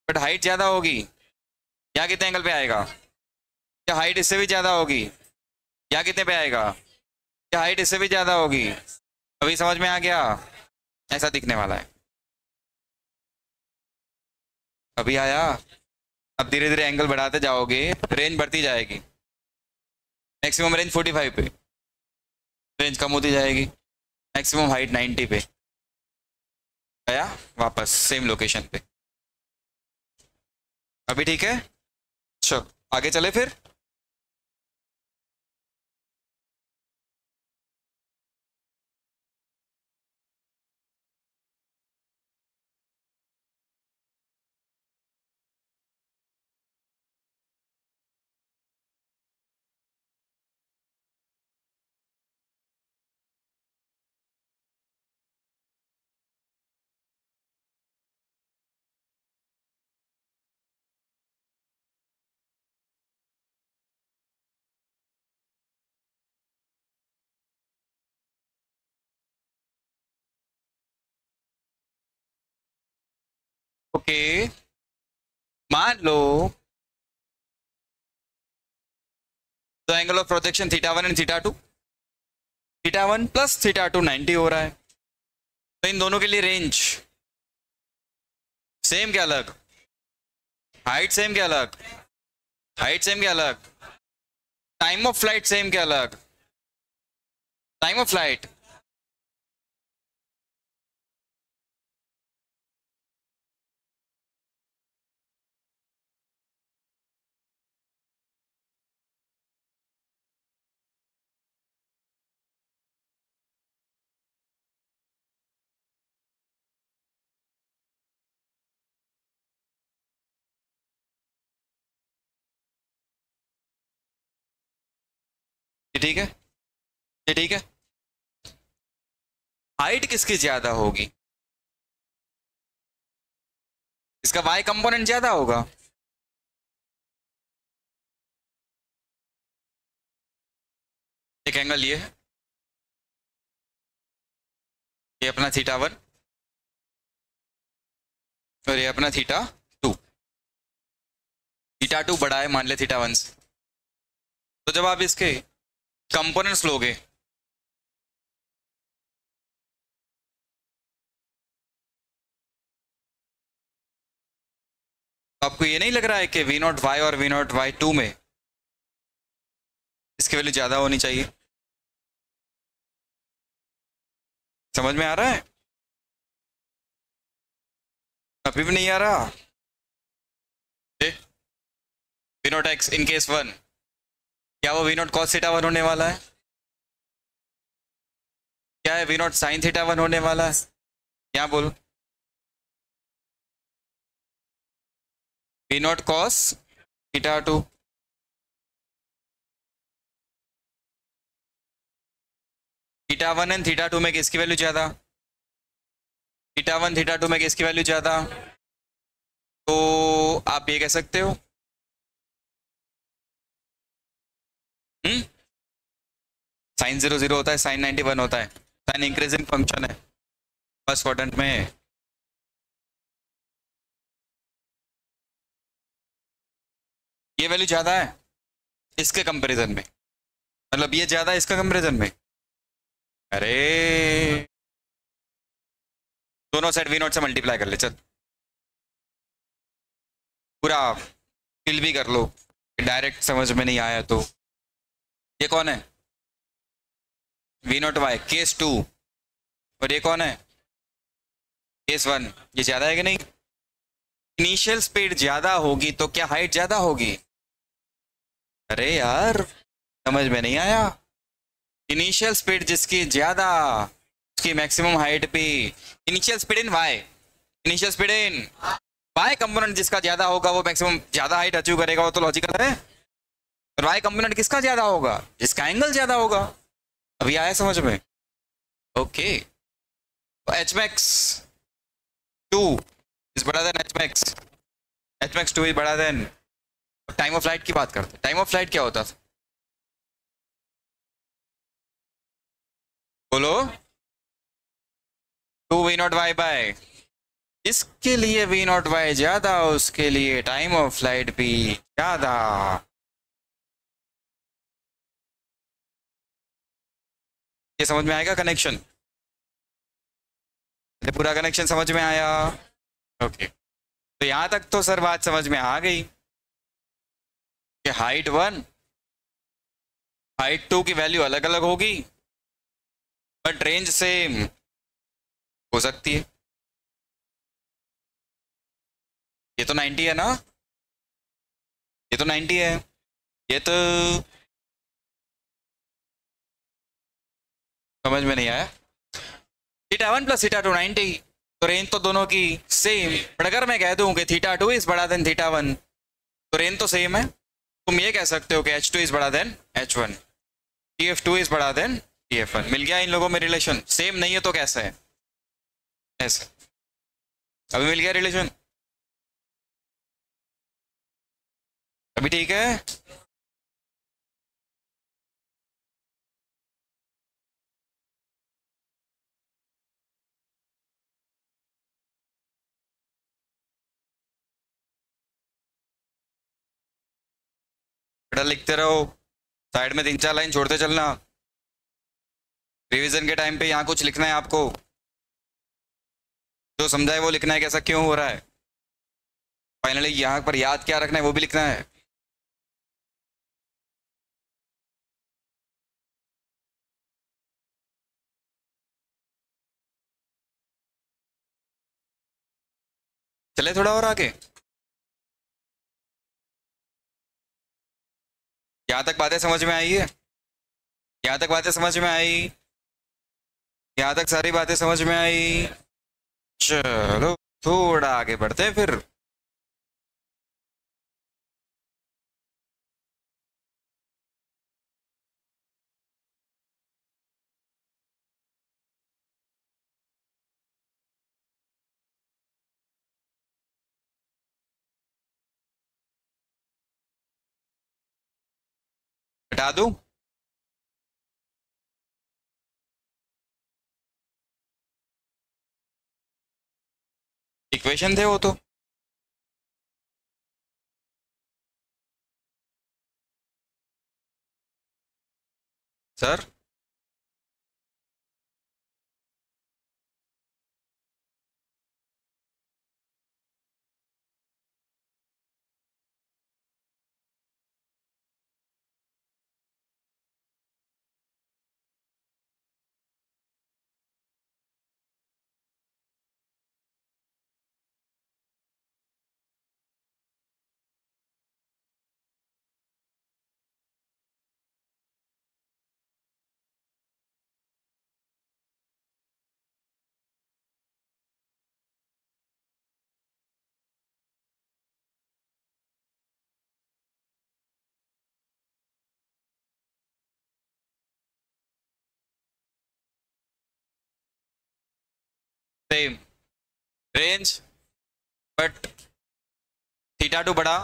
बट हाइट ज़्यादा होगी। यहाँ कितने एंगल पे आएगा? क्या हाइट इससे भी ज़्यादा होगी? यहाँ कितने पे आएगा? क्या हाइट इससे भी ज़्यादा होगी? अभी समझ में आ गया? ऐसा दिखने वाला है। अभी आया। अब धीरे धीरे एंगल बढ़ाते जाओगे, रेंज बढ़ती जाएगी। मैक्सिमम रेंज 45 पे, रेंज कम होती जाएगी। मैक्सिमम हाइट 90 पे। गया वापस सेम लोकेशन पे। अभी ठीक है। चलो आगे चले फिर। ओके, मान लो तो angle of projection theta 1 and theta 2, theta 1 plus theta 2 90 हो रहा है। तो इन दोनों के लिए रेंज सेम क्या अलग, हाइट सेम क्या अलग, हाइट सेम क्या अलग, टाइम ऑफ फ्लाइट सेम क्या अलग, टाइम ऑफ फ्लाइट। ठीक है, ये ठीक है। हाइट किसकी ज्यादा होगी, इसका वाई कंपोनेंट ज्यादा होगा। एक एंगल ये अपना थीटा 1 और ये अपना थीटा 2। थीटा 2 बड़ा है मान ले थीटा 1 से। तो जब आप इसके कंपोनेंट्स लोगे, तो आपको ये नहीं लग रहा है कि V0 Y और V0 Y2 में इसकी वैल्यू ज्यादा होनी चाहिए। समझ में आ रहा है, अभी भी नहीं आ रहा। V0 X इन केस 1, क्या वो V0 cos थीटा 1 होने वाला है, क्या है V0 sin थीटा 1 होने वाला है, क्या बोल, V0 cos theta 2। Theta 1 and theta 2 में किसकी वैल्यू ज्यादा, थीटा 1 थीटा 2 में किसकी वैल्यू ज्यादा। तो आप ये कह सकते हो साइन 0 0 होता है, साइन 91 होता है, साइन इंक्रीजिंग फंक्शन है फर्स्ट क्वाड्रेंट में। ये वैल्यू ज्यादा है इसके कंपैरिजन में, मतलब ये ज्यादा है इसका कंपैरिजन में। अरे दोनों साइड V0 से मल्टीप्लाई कर ले चल, पूरा फिल भी कर लो, डायरेक्ट समझ में नहीं आया तो। ये कौन है, V0 Y केस 2, और ये कौन है, केस 1। ये ज्यादा है कि नहीं, इनिशियल स्पीड ज्यादा होगी तो क्या हाइट ज्यादा होगी। अरे यार समझ में नहीं आया, इनिशियल स्पीड जिसकी ज्यादा उसकी मैक्सिमम हाइट भी, initial speed in y, initial speed in y component जिसका ज्यादा होगा वो मैक्सिमम ज्यादा हाइट अचीव करेगा, वो तो लॉजिकल है। और वाई कंपोनेंट किसका ज्यादा होगा, जिसका एंगल ज्यादा होगा। अभी आया समझ में, ओके। एच मैक्स 2 इज बड़ा than h max, h max 2 is बड़ा देन। टाइम ऑफ फ्लाइट की बात करते हैं, टाइम ऑफ फ्लाइट क्या होता था, बोलो। 2V0Y बाय, इसके लिए V0Y ज्यादा, उसके लिए टाइम ऑफ फ्लाइट भी ज्यादा। ये समझ में आएगा कनेक्शन। तो पूरा कनेक्शन समझ में आया? ओके, तो यहाँ तक तो सर बात समझ में आ गई कि हाइट 1 हाइट 2 की वैल्यू अलग अलग होगी बट रेंज सेम हो सकती है। ये तो 90 है ना, ये तो 90 है, ये तो समझ में नहीं आया। थीटा 1 प्लस थीटा 2 90, तो रेंज तो दोनों की सेम। बट अगर मैं कह दूं कि थीटा 2 इज बड़ा देन थीटा 1 तो रेंज तो सेम है। तुम ये कह सकते हो कि H2 इज बड़ा देन H1, TF2 इज बड़ा देन TF1। मिल गया इन लोगों में रिलेशन? सेम नहीं है तो कैसा है? ऐसे अभी मिल गया रिलेशन, अभी ठीक है। बेटा लिखते रहो, साइड में 3-4 लाइन छोड़ते चलना। रिवीजन के टाइम पे यहाँ कुछ लिखना है आपको, जो समझा है वो लिखना है, कैसा क्यों हो रहा है। फाइनली यहाँ पर याद क्या रखना है वो भी लिखना है। चले थोड़ा और आगे। यहाँ तक बातें समझ में आई है? यहाँ तक बातें समझ में आई? यहाँ तक सारी बातें समझ में आई? चलो थोड़ा आगे बढ़ते हैं फिर। हटा दूं? इक्वेशन थे वो तो। Sir same range but theta 2 बड़ा,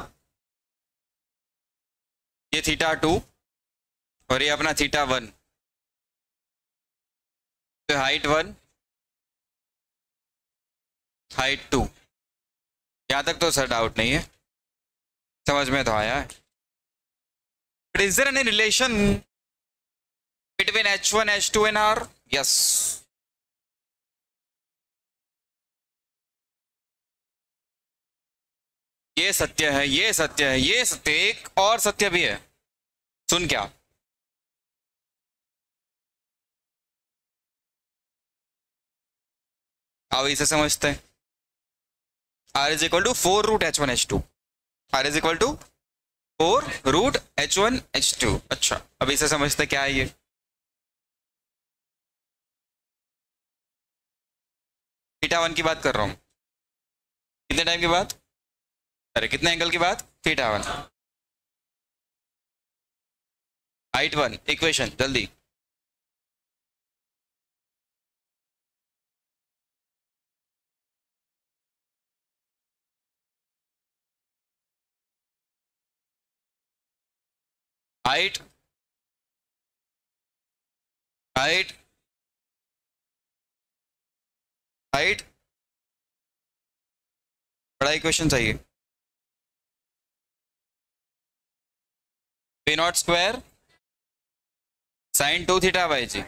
ये थीटा 2 और ये अपना थीटा 1, तो हाइट 1 हाइट 2। यहाँ तक तो सर डाउट नहीं है, समझ में तो आया है। But is there any relation between H1 H2 and R? Yes. ये सत्य है, ये सत्य है, ये सत्य। एक और सत्य भी है, सुन क्या? अब इसे समझते हैं। R is equal to 4 root H1 H2। R is equal to 4 root H1 H2। अच्छा अब इसे समझते क्या है ये। थीटा 1 की बात कर रहा हूं। कितने टाइम की बात? अरे कितने एंगल की बात? थीटा 1। हाइट 1 इक्वेशन जल्दी। हाइट हाइट हाइट बड़ा इक्वेशन चाहिए। P naught square sine 2 theta by g,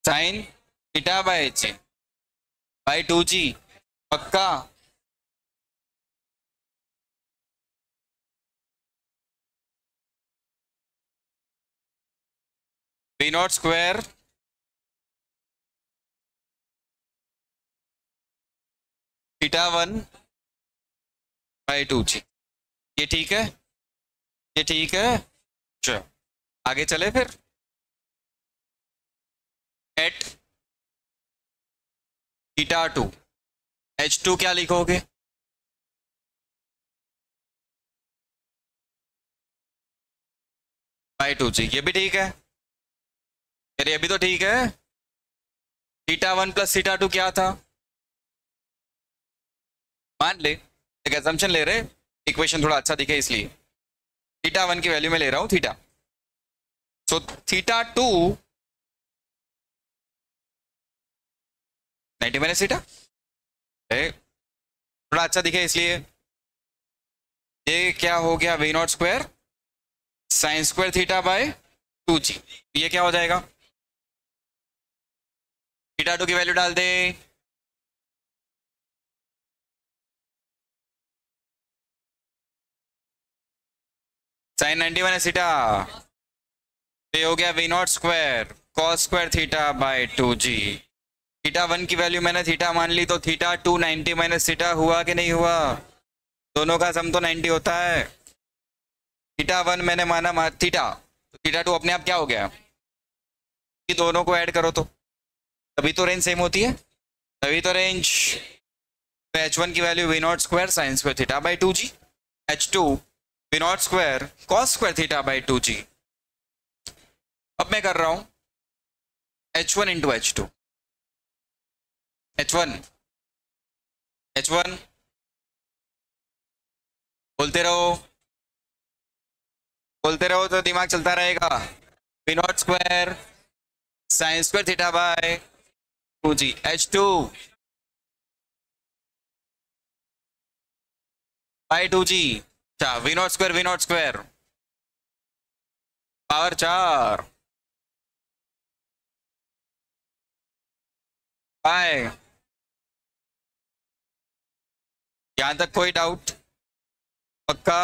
sine theta by g by 2G। पक्का? V naught square theta 1 by 2G। ये ठीक है? ये ठीक है? चलो आगे चले फिर। एट थीटा 2 H2 क्या लिखोगे? By 2G। ये भी ठीक है? अरे अभी तो ठीक है। थीटा 1 प्लस थीटा 2 क्या था? मान ले, एक assumption ले रहे, इक्वेशन थोड़ा अच्छा दिखे इसलिए थीटा 1 की वैल्यू में ले रहा हूं theta. So theta 2 90 minus theta, थोड़ा अच्छा दिखे इसलिए। ये क्या हो गया? V naught square sine square theta by 2G। ये क्या हो जाएगा? थीटा 2 की वैल्यू डाल दे। साइन 90 माइनस थीटा, ये हो गया v naught square cos square theta by 2G। Theta 1 की वैल्यू मैंने थीटा मान ली, तो थीटा 2 90 माइनस थीटा हुआ कि नहीं हुआ? दोनों का सम तो 90 होता है। थीटा 1 मैंने माना थीटा, तो थीटा 2 अपने आप क्या हो गया? कि दोनों को ऐड करो तो तभी तो रेंज सेम होती है, तभी तो रेंज। तो H1 की value v naught square sine square theta by 2G। H2 v naught square cos square theta by 2G। अब मैं कर रहा हूं H1 into H2। H1 H1 बोलते रहो, बोलते रहो तो दिमाग चलता रहेगा। V naught square sine square theta by 2G। H2 by 2G। अच्छा, v naught square power 4 by. यहां तक कोई डाउट? पक्का?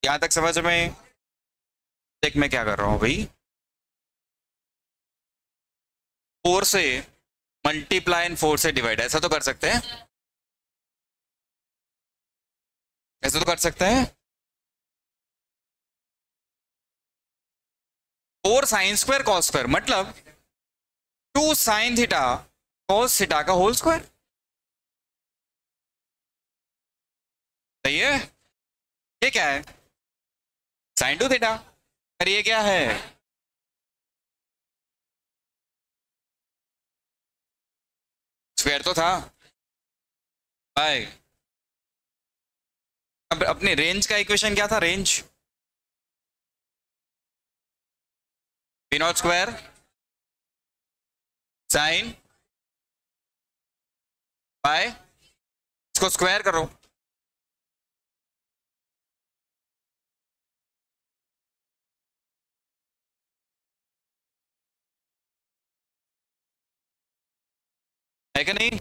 यहां तक समझ में? देख मैं क्या कर रहा हूं भाई, 4 से मल्टीप्लाई एंड 4 से डिवाइड, ऐसा तो कर सकते हैं, ऐसा तो कर सकते हैं। 4 साइन स्क्वायर कॉस स्क्वायर मतलब 2 साइन थीटा कॉस थीटा का होल स्क्वायर। सही है? ये क्या है? Sine 2 theta. और ये क्या है? स्क्वायर तो था बाय। अब अपने रेंज का इक्वेशन क्या था? Range v naught square sine by, इसको स्क्वायर करो। है कि नहीं?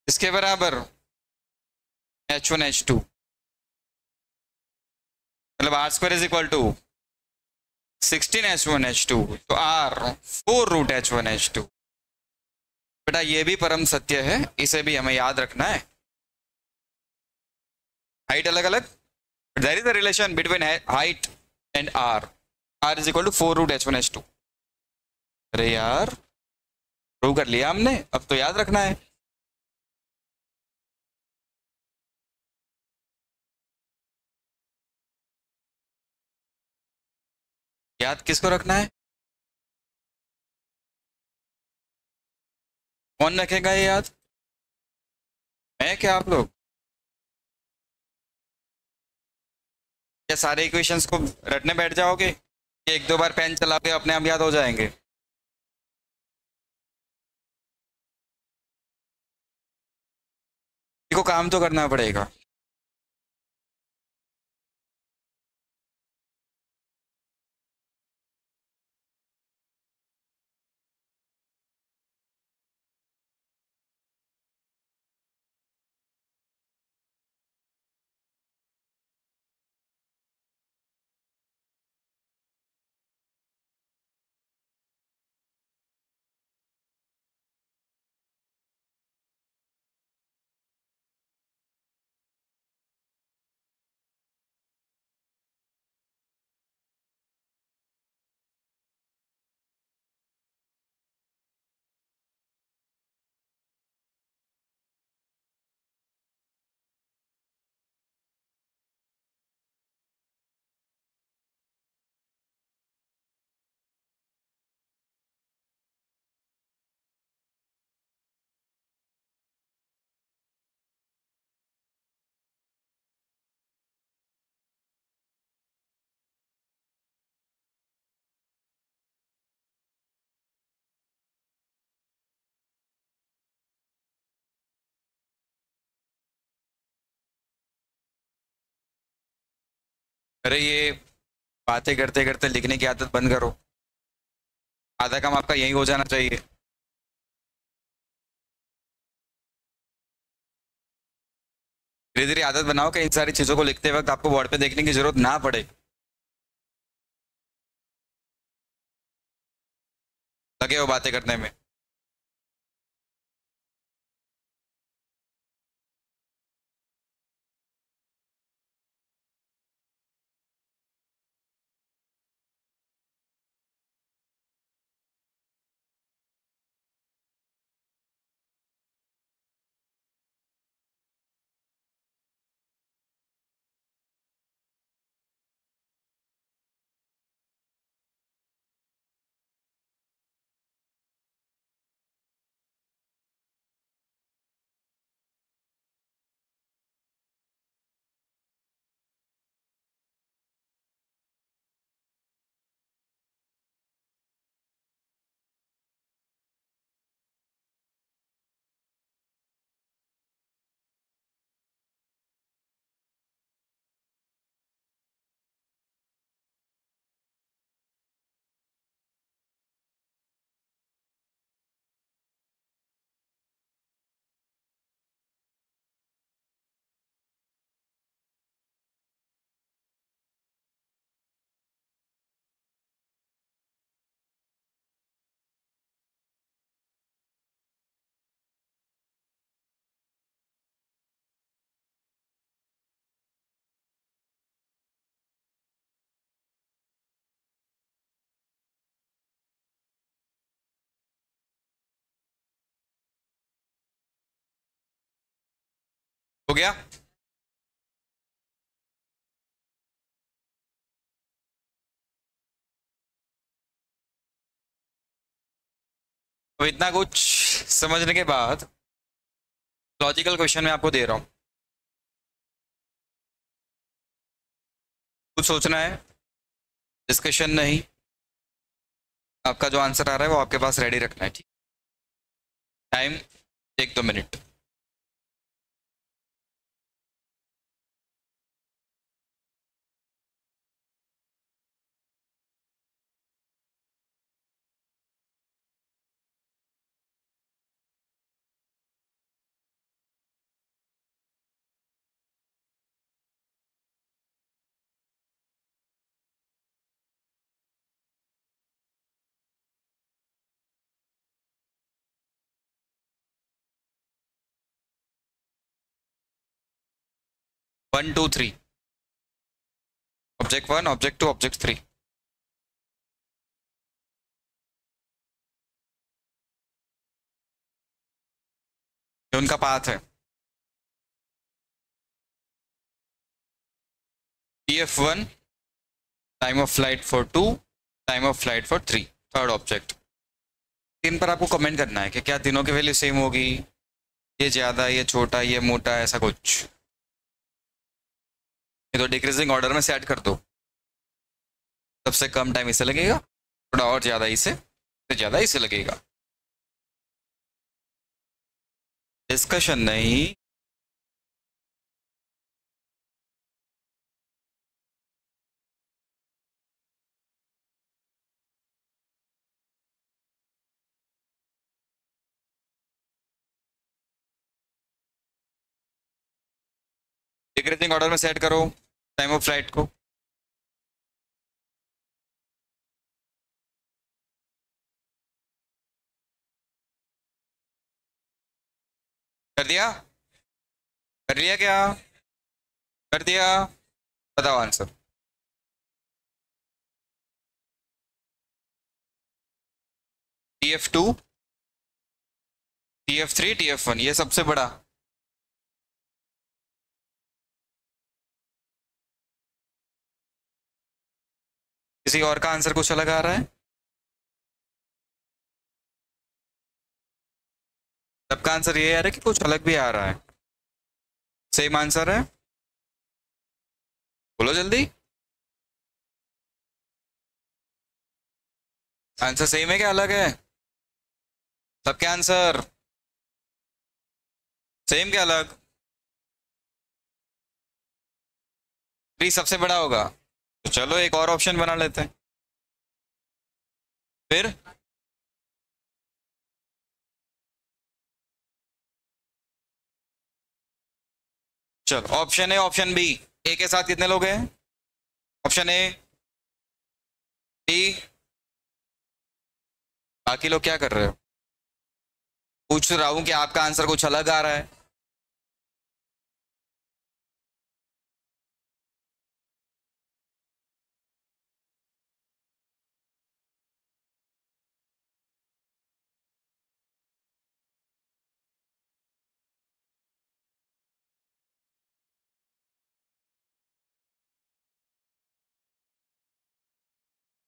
इसके बराबर H1 H2 मतलब R square is equal to 16 H1 H2, तो R 4 रूट H1 H2। बेटा ये भी परम सत्य है, इसे भी हमें याद रखना है। हाइट अलग अलग, there is a relation between height and R। R is equal to 4 root H1 H2। अरे यार प्रूव कर लिया हमने, अब तो याद रखना है। याद किसको रखना है? कौन रखेगा ये याद? मैं क्या आप लोग? क्या सारे इक्वेशंस को रटने बैठ जाओगे? एक दो बार पेन चलाओगे अपने आप याद हो जाएंगे? देखो काम तो करना पड़ेगा। अरे ये बातें करते करते लिखने की आदत बंद करो। आधा काम आपका यही हो जाना चाहिए। धीरे धीरे आदत बनाओ कि इन सारी चीज़ों को लिखते वक्त आपको बोर्ड पे देखने की जरूरत ना पड़े। लगे हो बातें करने में। हो गया। तो इतना कुछ समझने के बाद लॉजिकल क्वेश्चन मैं आपको दे रहा हूँ। कुछ सोचना है, डिस्कशन नहीं। आपका जो आंसर आ रहा है वो आपके पास रेडी रखना है, ठीक। Time 1-2 minute. One two three. Object 1, object 2, object 3। जो उनका पाथ है। TF1, time of flight for 2, time of flight for 3, third object. तीन पर आपको कमेंट करना है कि क्या तीनों की वैल्यू सेम होगी, ये ज़्यादा, ये छोटा, ये मोटा, ऐसा कुछ। ये तो डिक्रीजिंग ऑर्डर में सेट कर दो। सबसे कम टाइम इसे लगेगा, थोड़ा और ज़्यादा इसे, तो ज़्यादा इसे लगेगा। डिस्कशन नहीं। डिक्रीजिंग ऑर्डर में सेट करो टाइम ऑफ फ्लाइट को। कर दिया? कर लिया क्या? कर दिया? बताओ आंसर। TF2, TF3, TF1, ये सबसे बड़ा। किसी और का आंसर कुछ अलग आ रहा है? सबका आंसर ये आ रहा है कि कुछ अलग भी आ रहा है? सेम आंसर है? बोलो जल्दी। आंसर सेम है क्या अलग है? सबके आंसर सेम क्या अलग? 3 सबसे बड़ा होगा। तो चलो एक और ऑप्शन बना लेते हैं फिर। चलो ऑप्शन ए ऑप्शन बी, ए के साथ कितने लोग हैं? ऑप्शन ए, बी, बाकी लोग क्या कर रहे हो? पूछ रहा हूं कि आपका आंसर कुछ अलग आ रहा है।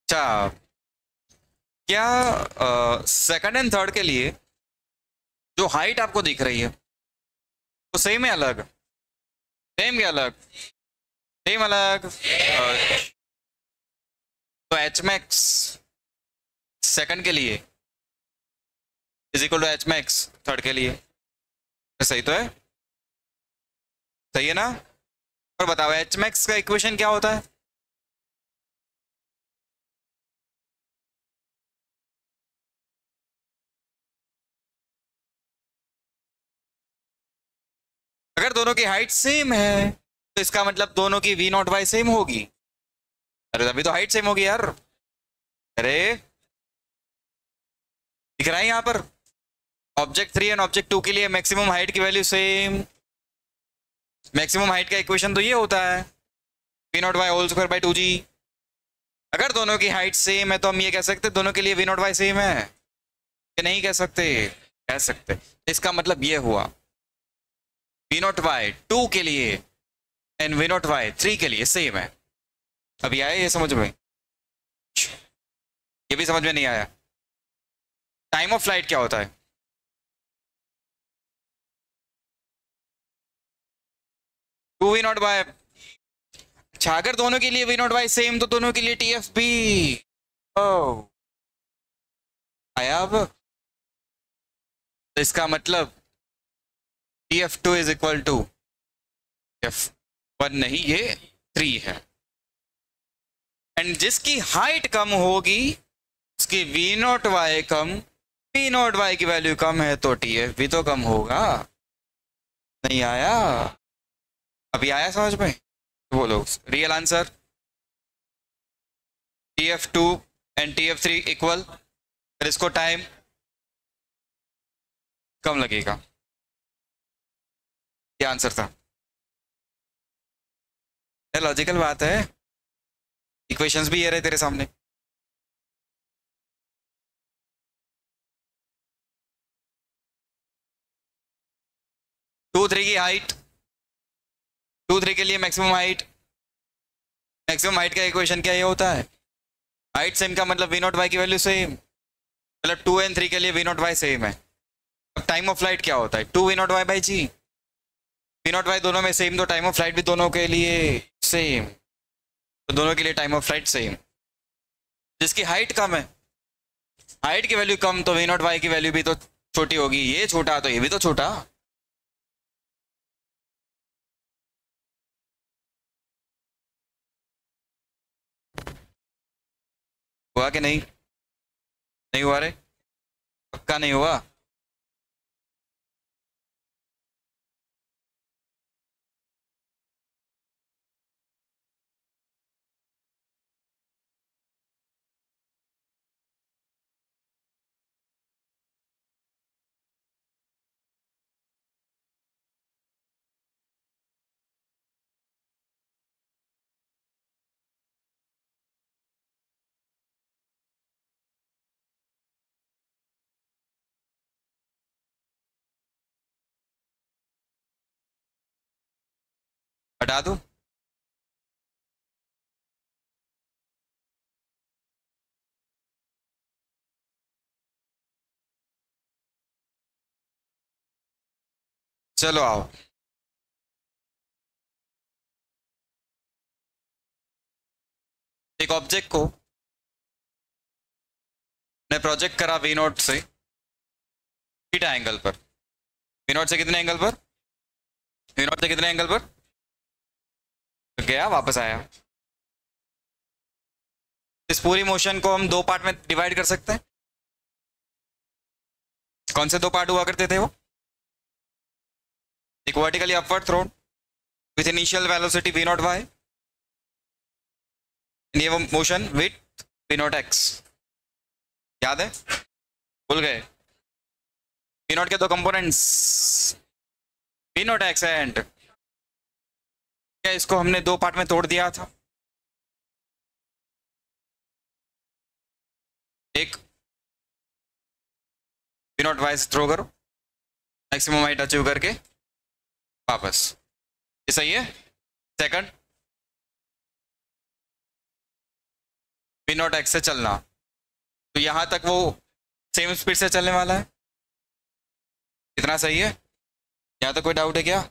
अच्छा, क्या सेकंड एंड थर्ड के लिए जो हाइट आपको दिख रही है वो सेम है अलग? सेम या अलग? सेम अलग। तो एच मैक्स सेकंड के लिए is equal to H max third के लिए। सही तो है? सही है ना? और बताओ एच मैक्स का इक्वेशन क्या होता है? अगर दोनों की हाइट सेम है तो इसका मतलब दोनों की वी नॉट वाई सेम होगी। अरे अभी तो हाइट सेम होगी यार। अरे दिख रहा है यहाँ पर, ऑब्जेक्ट 3 एंड ऑब्जेक्ट 2 के लिए मैक्सिमम हाइट की वैल्यू सेम। मैक्सिमम हाइट का इक्वेशन तो ये होता है v naught y whole square by 2g। अगर दोनों की हाइट सेम है तो हम ये कह सकते दोनों के लिए वी नॉट वाई सेम है, ये नहीं कह सकते? कह सकते। इसका मतलब ये हुआ वी नॉट वाई 2 के लिए एंड वी नॉट वाई 3 के लिए सेम है। अभी आया ये समझ में? ये भी समझ में नहीं आया? टाइम ऑफ फ्लाइट क्या होता है? Two v naught y. अच्छा, अगर दोनों के लिए वी नॉट वाई सेम तो दोनों के लिए टी एफ बी। ओ आया अब? तो इसका मतलब t f two is equal to f one, नहीं ये 3 है। एंड जिसकी हाइट कम होगी उसकी वी नॉट वाई कम, वी नॉट वाई की वैल्यू कम है तो टी एफ भी तो कम होगा। नहीं आया? अभी आया समझ में? बोलो real answer. T f to and T F three equal, फिर इसको टाइम कम लगेगा। ये आंसर था। लॉजिकल बात है, इक्वेशंस भी ये रहे तेरे सामने। टू थ्री की हाइट, टू थ्री के लिए मैक्सिमम हाइट, मैक्सिमम हाइट का इक्वेशन क्या ये होता है? हाइट सेम का मतलब वी नॉट वाई की वैल्यू सेम, मतलब 2 एंड 3 के लिए वी नॉट वाई सेम है। अब टाइम ऑफ फ्लाइट क्या होता है? 2 v naught y by g. V naught y दोनों में सेम तो टाइम ऑफ फ्लाइट भी दोनों के लिए सेम, तो दोनों के लिए टाइम ऑफ फ्लाइट सेम। जिसकी हाइट कम है, हाइट की वैल्यू कम तो वी नॉट वाई की वैल्यू भी तो छोटी होगी। ये छोटा तो ये भी तो छोटा। हुआ कि नहीं? नहीं हुआ रे? पक्का नहीं हुआ? हटा दूं? चलो आओ। एक ऑब्जेक्ट को ने प्रोजेक्ट करा वी नॉट से थीटा एंगल पर। वी नॉट से कितने एंगल पर? वी नॉट से कितने एंगल पर? तो गया वापस आया। इस पूरी मोशन को हम दो पार्ट में डिवाइड कर सकते हैं। कौन से दो पार्ट हुआ करते थे वो? एक vertically upward thrown with initial velocity v naught y, ये वो motion with v naught x। याद है? भूल गए? v नॉट के दो components v naught x and क्या इसको हमने दो पार्ट में तोड़ दिया था। एक v नॉट y से थ्रो करो मैक्सिमम हाइट अचीव करके वापस, ये सही है। सेकंड v नॉट x से चलना, तो यहां तक वो सेम स्पीड से चलने वाला है। इतना सही है? यहाँ तक कोई डाउट है क्या?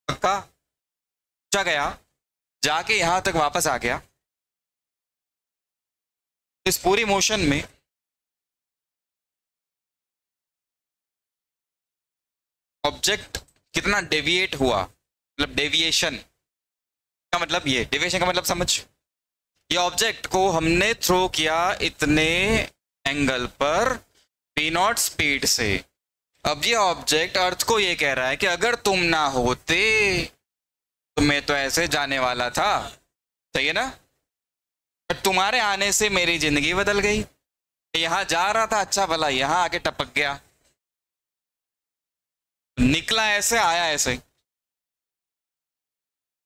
पक्का? पूछा गया, जाके यहां तक वापस आ गया। इस पूरी मोशन में ऑब्जेक्ट कितना डेविएट हुआ, मतलब डेविएशन का मतलब ये, डेविएशन का मतलब समझ, ये ऑब्जेक्ट को हमने थ्रो किया इतने एंगल पर v नॉट स्पीड से। अब ये ऑब्जेक्ट अर्थ को ये कह रहा है कि अगर तुम ना होते तो मैं तो ऐसे जाने वाला था, सही है ना? पर तुम्हारे आने से मेरी जिंदगी बदल गई। यहां जा रहा था अच्छा भला, यहां आके टपक गया, निकला ऐसे आया ऐसे।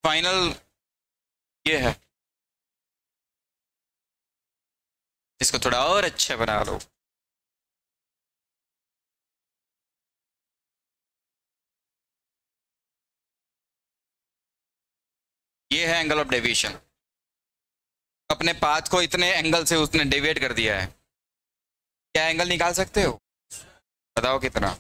फाइनल ये है, इसको थोड़ा और अच्छा बना लो। ये है एंगल ऑफ डेविएशन। अपने पाथ को इतने एंगल से उसने डेविएट कर दिया है। क्या एंगल निकाल सकते हो? बताओ कितना?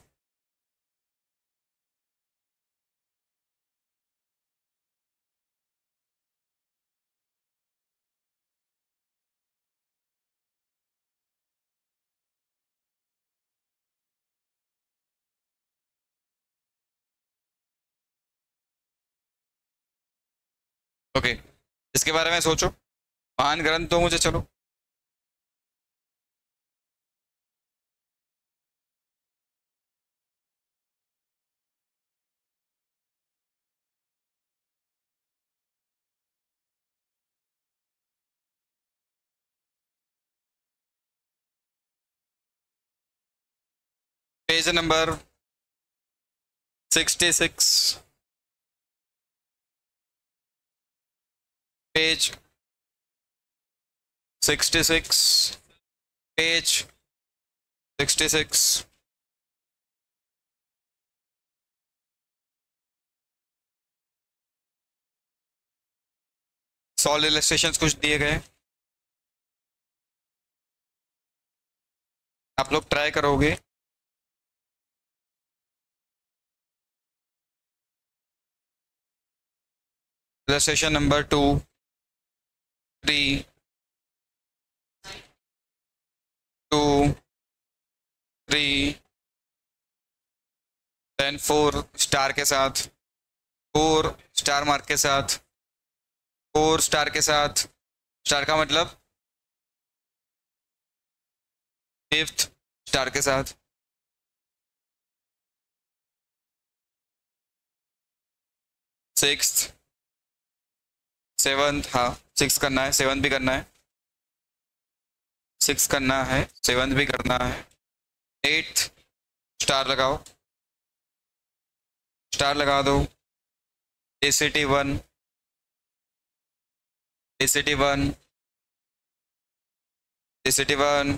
ओके, इसके बारे में सोचो, महान ग्रंथ तो मुझे चलो। Page number 66, page 66, page 66। Solve illustrations कुछ दिए गए, आप लोग ट्राई करोगे। इलस्ट्रेशन नंबर 2, 3, 2, 3, देन 4 स्टार के साथ, 4 स्टार मार्क के साथ, 4 स्टार के साथ, स्टार का मतलब 5th स्टार के साथ, 6th, 7th, हाँ 6 करना है, 7th भी करना है, 6 करना है, 7th भी करना है, 8th स्टार लगाओ, स्टार लगा दो। ACT 1, ACT 1, ACT 1,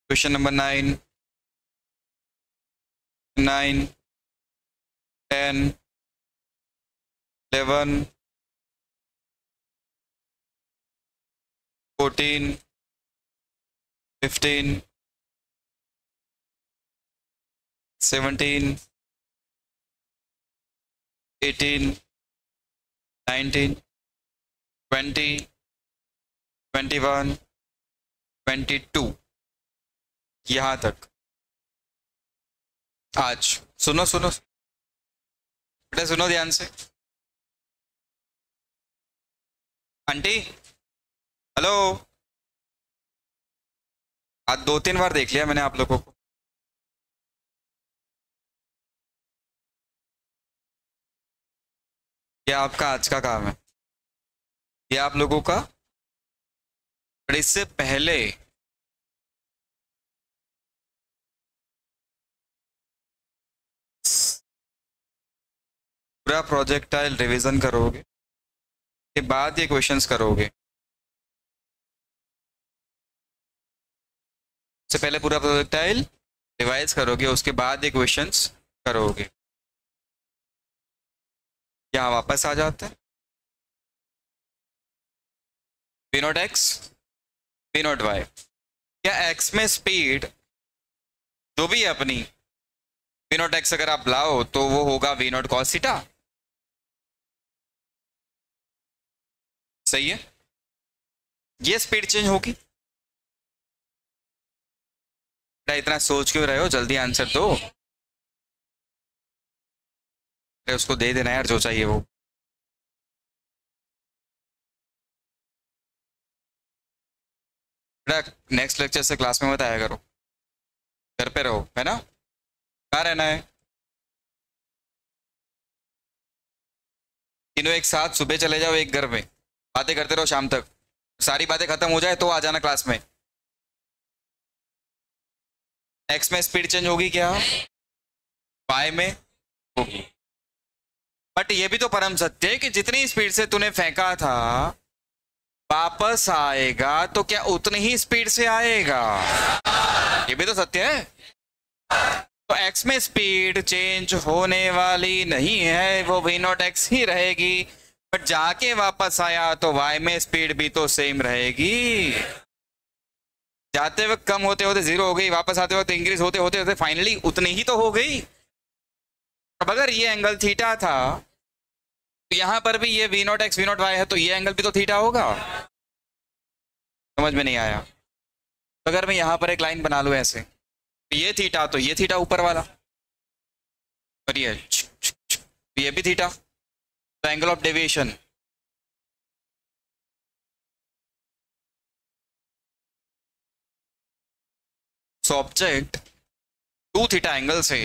question number 9, 9, 10, 11, 14, 15, 17, 18, 19, 20, 21, 22, यहाँ तक। आज सुनो सुनो बेटा, सुनो ध्यान से। आंटी, हेलो, आज 2-3 बार देख लिया मैंने आप लोगों को। ये आपका आज का काम है, ये आप लोगों का। पर इससे पहले पूरा प्रोजेक्टाइल रिवीजन करोगे, के बाद ये क्वेश्चंस करोगे। से पहले पूरा प्रोजेक्टाइल रिवाइज करोगे, उसके बाद ये क्वेश्चंस करोगे। यहाँ वापस आ जाते हैं। V naught x, v naught y. क्या एक्स में स्पीड जो भी है अपनी, वी नॉट एक्स अगर आप लाओ तो वो होगा वी नॉट कॉस थीटा। सही है, ये स्पीड चेंज होगी। इतना सोच क्यों रहे हो, जल्दी आंसर दो। उसको दे देना यार जो चाहिए वो। नेक्स्ट लेक्चर से क्लास में मत आया करो, घर पे रहो, है ना। कहाँ रहना है? तीनों एक साथ सुबह चले जाओ एक घर में, बातें करते रहो शाम तक। सारी बातें खत्म हो जाए तो आ जाना क्लास में। एक्स में स्पीड चेंज होगी क्या? वाई में होगी। बट ये भी तो परम सत्य है कि जितनी स्पीड से तूने फेंका था वापस आएगा तो क्या उतनी ही स्पीड से आएगा? ये भी तो सत्य है। तो x में स्पीड चेंज होने वाली नहीं है, वो v नॉट एक्स ही रहेगी। बट जाके वापस आया तो y में स्पीड भी तो सेम रहेगी। जाते वक्त कम होते होते 0 हो गई, वापस आते वक्त इंक्रीज होते होते होते फाइनली उतनी ही तो हो गई। अब अगर ये एंगल थीटा था तो यहाँ पर भी ये v naught x v naught y है, तो ये एंगल भी तो थीटा होगा। समझ में नहीं आया? तो अगर मैं यहाँ पर एक लाइन बना लूँ ऐसे, ये थीटा तो ये थीटा ऊपर वाला, और ये भी थीटा, तो angle of deviation so object 2 theta angle से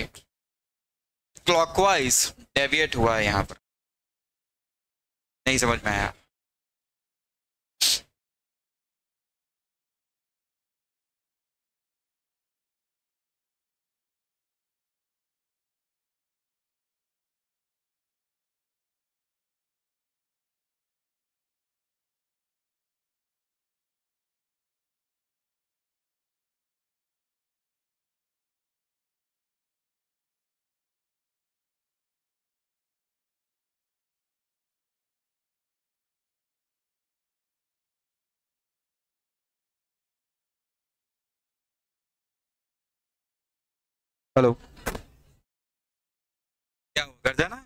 क्लॉकवाइज डेविएट हुआ है। यहाँ पर नहीं समझ में आया? हेलो, क्या हुआ, घर जाना?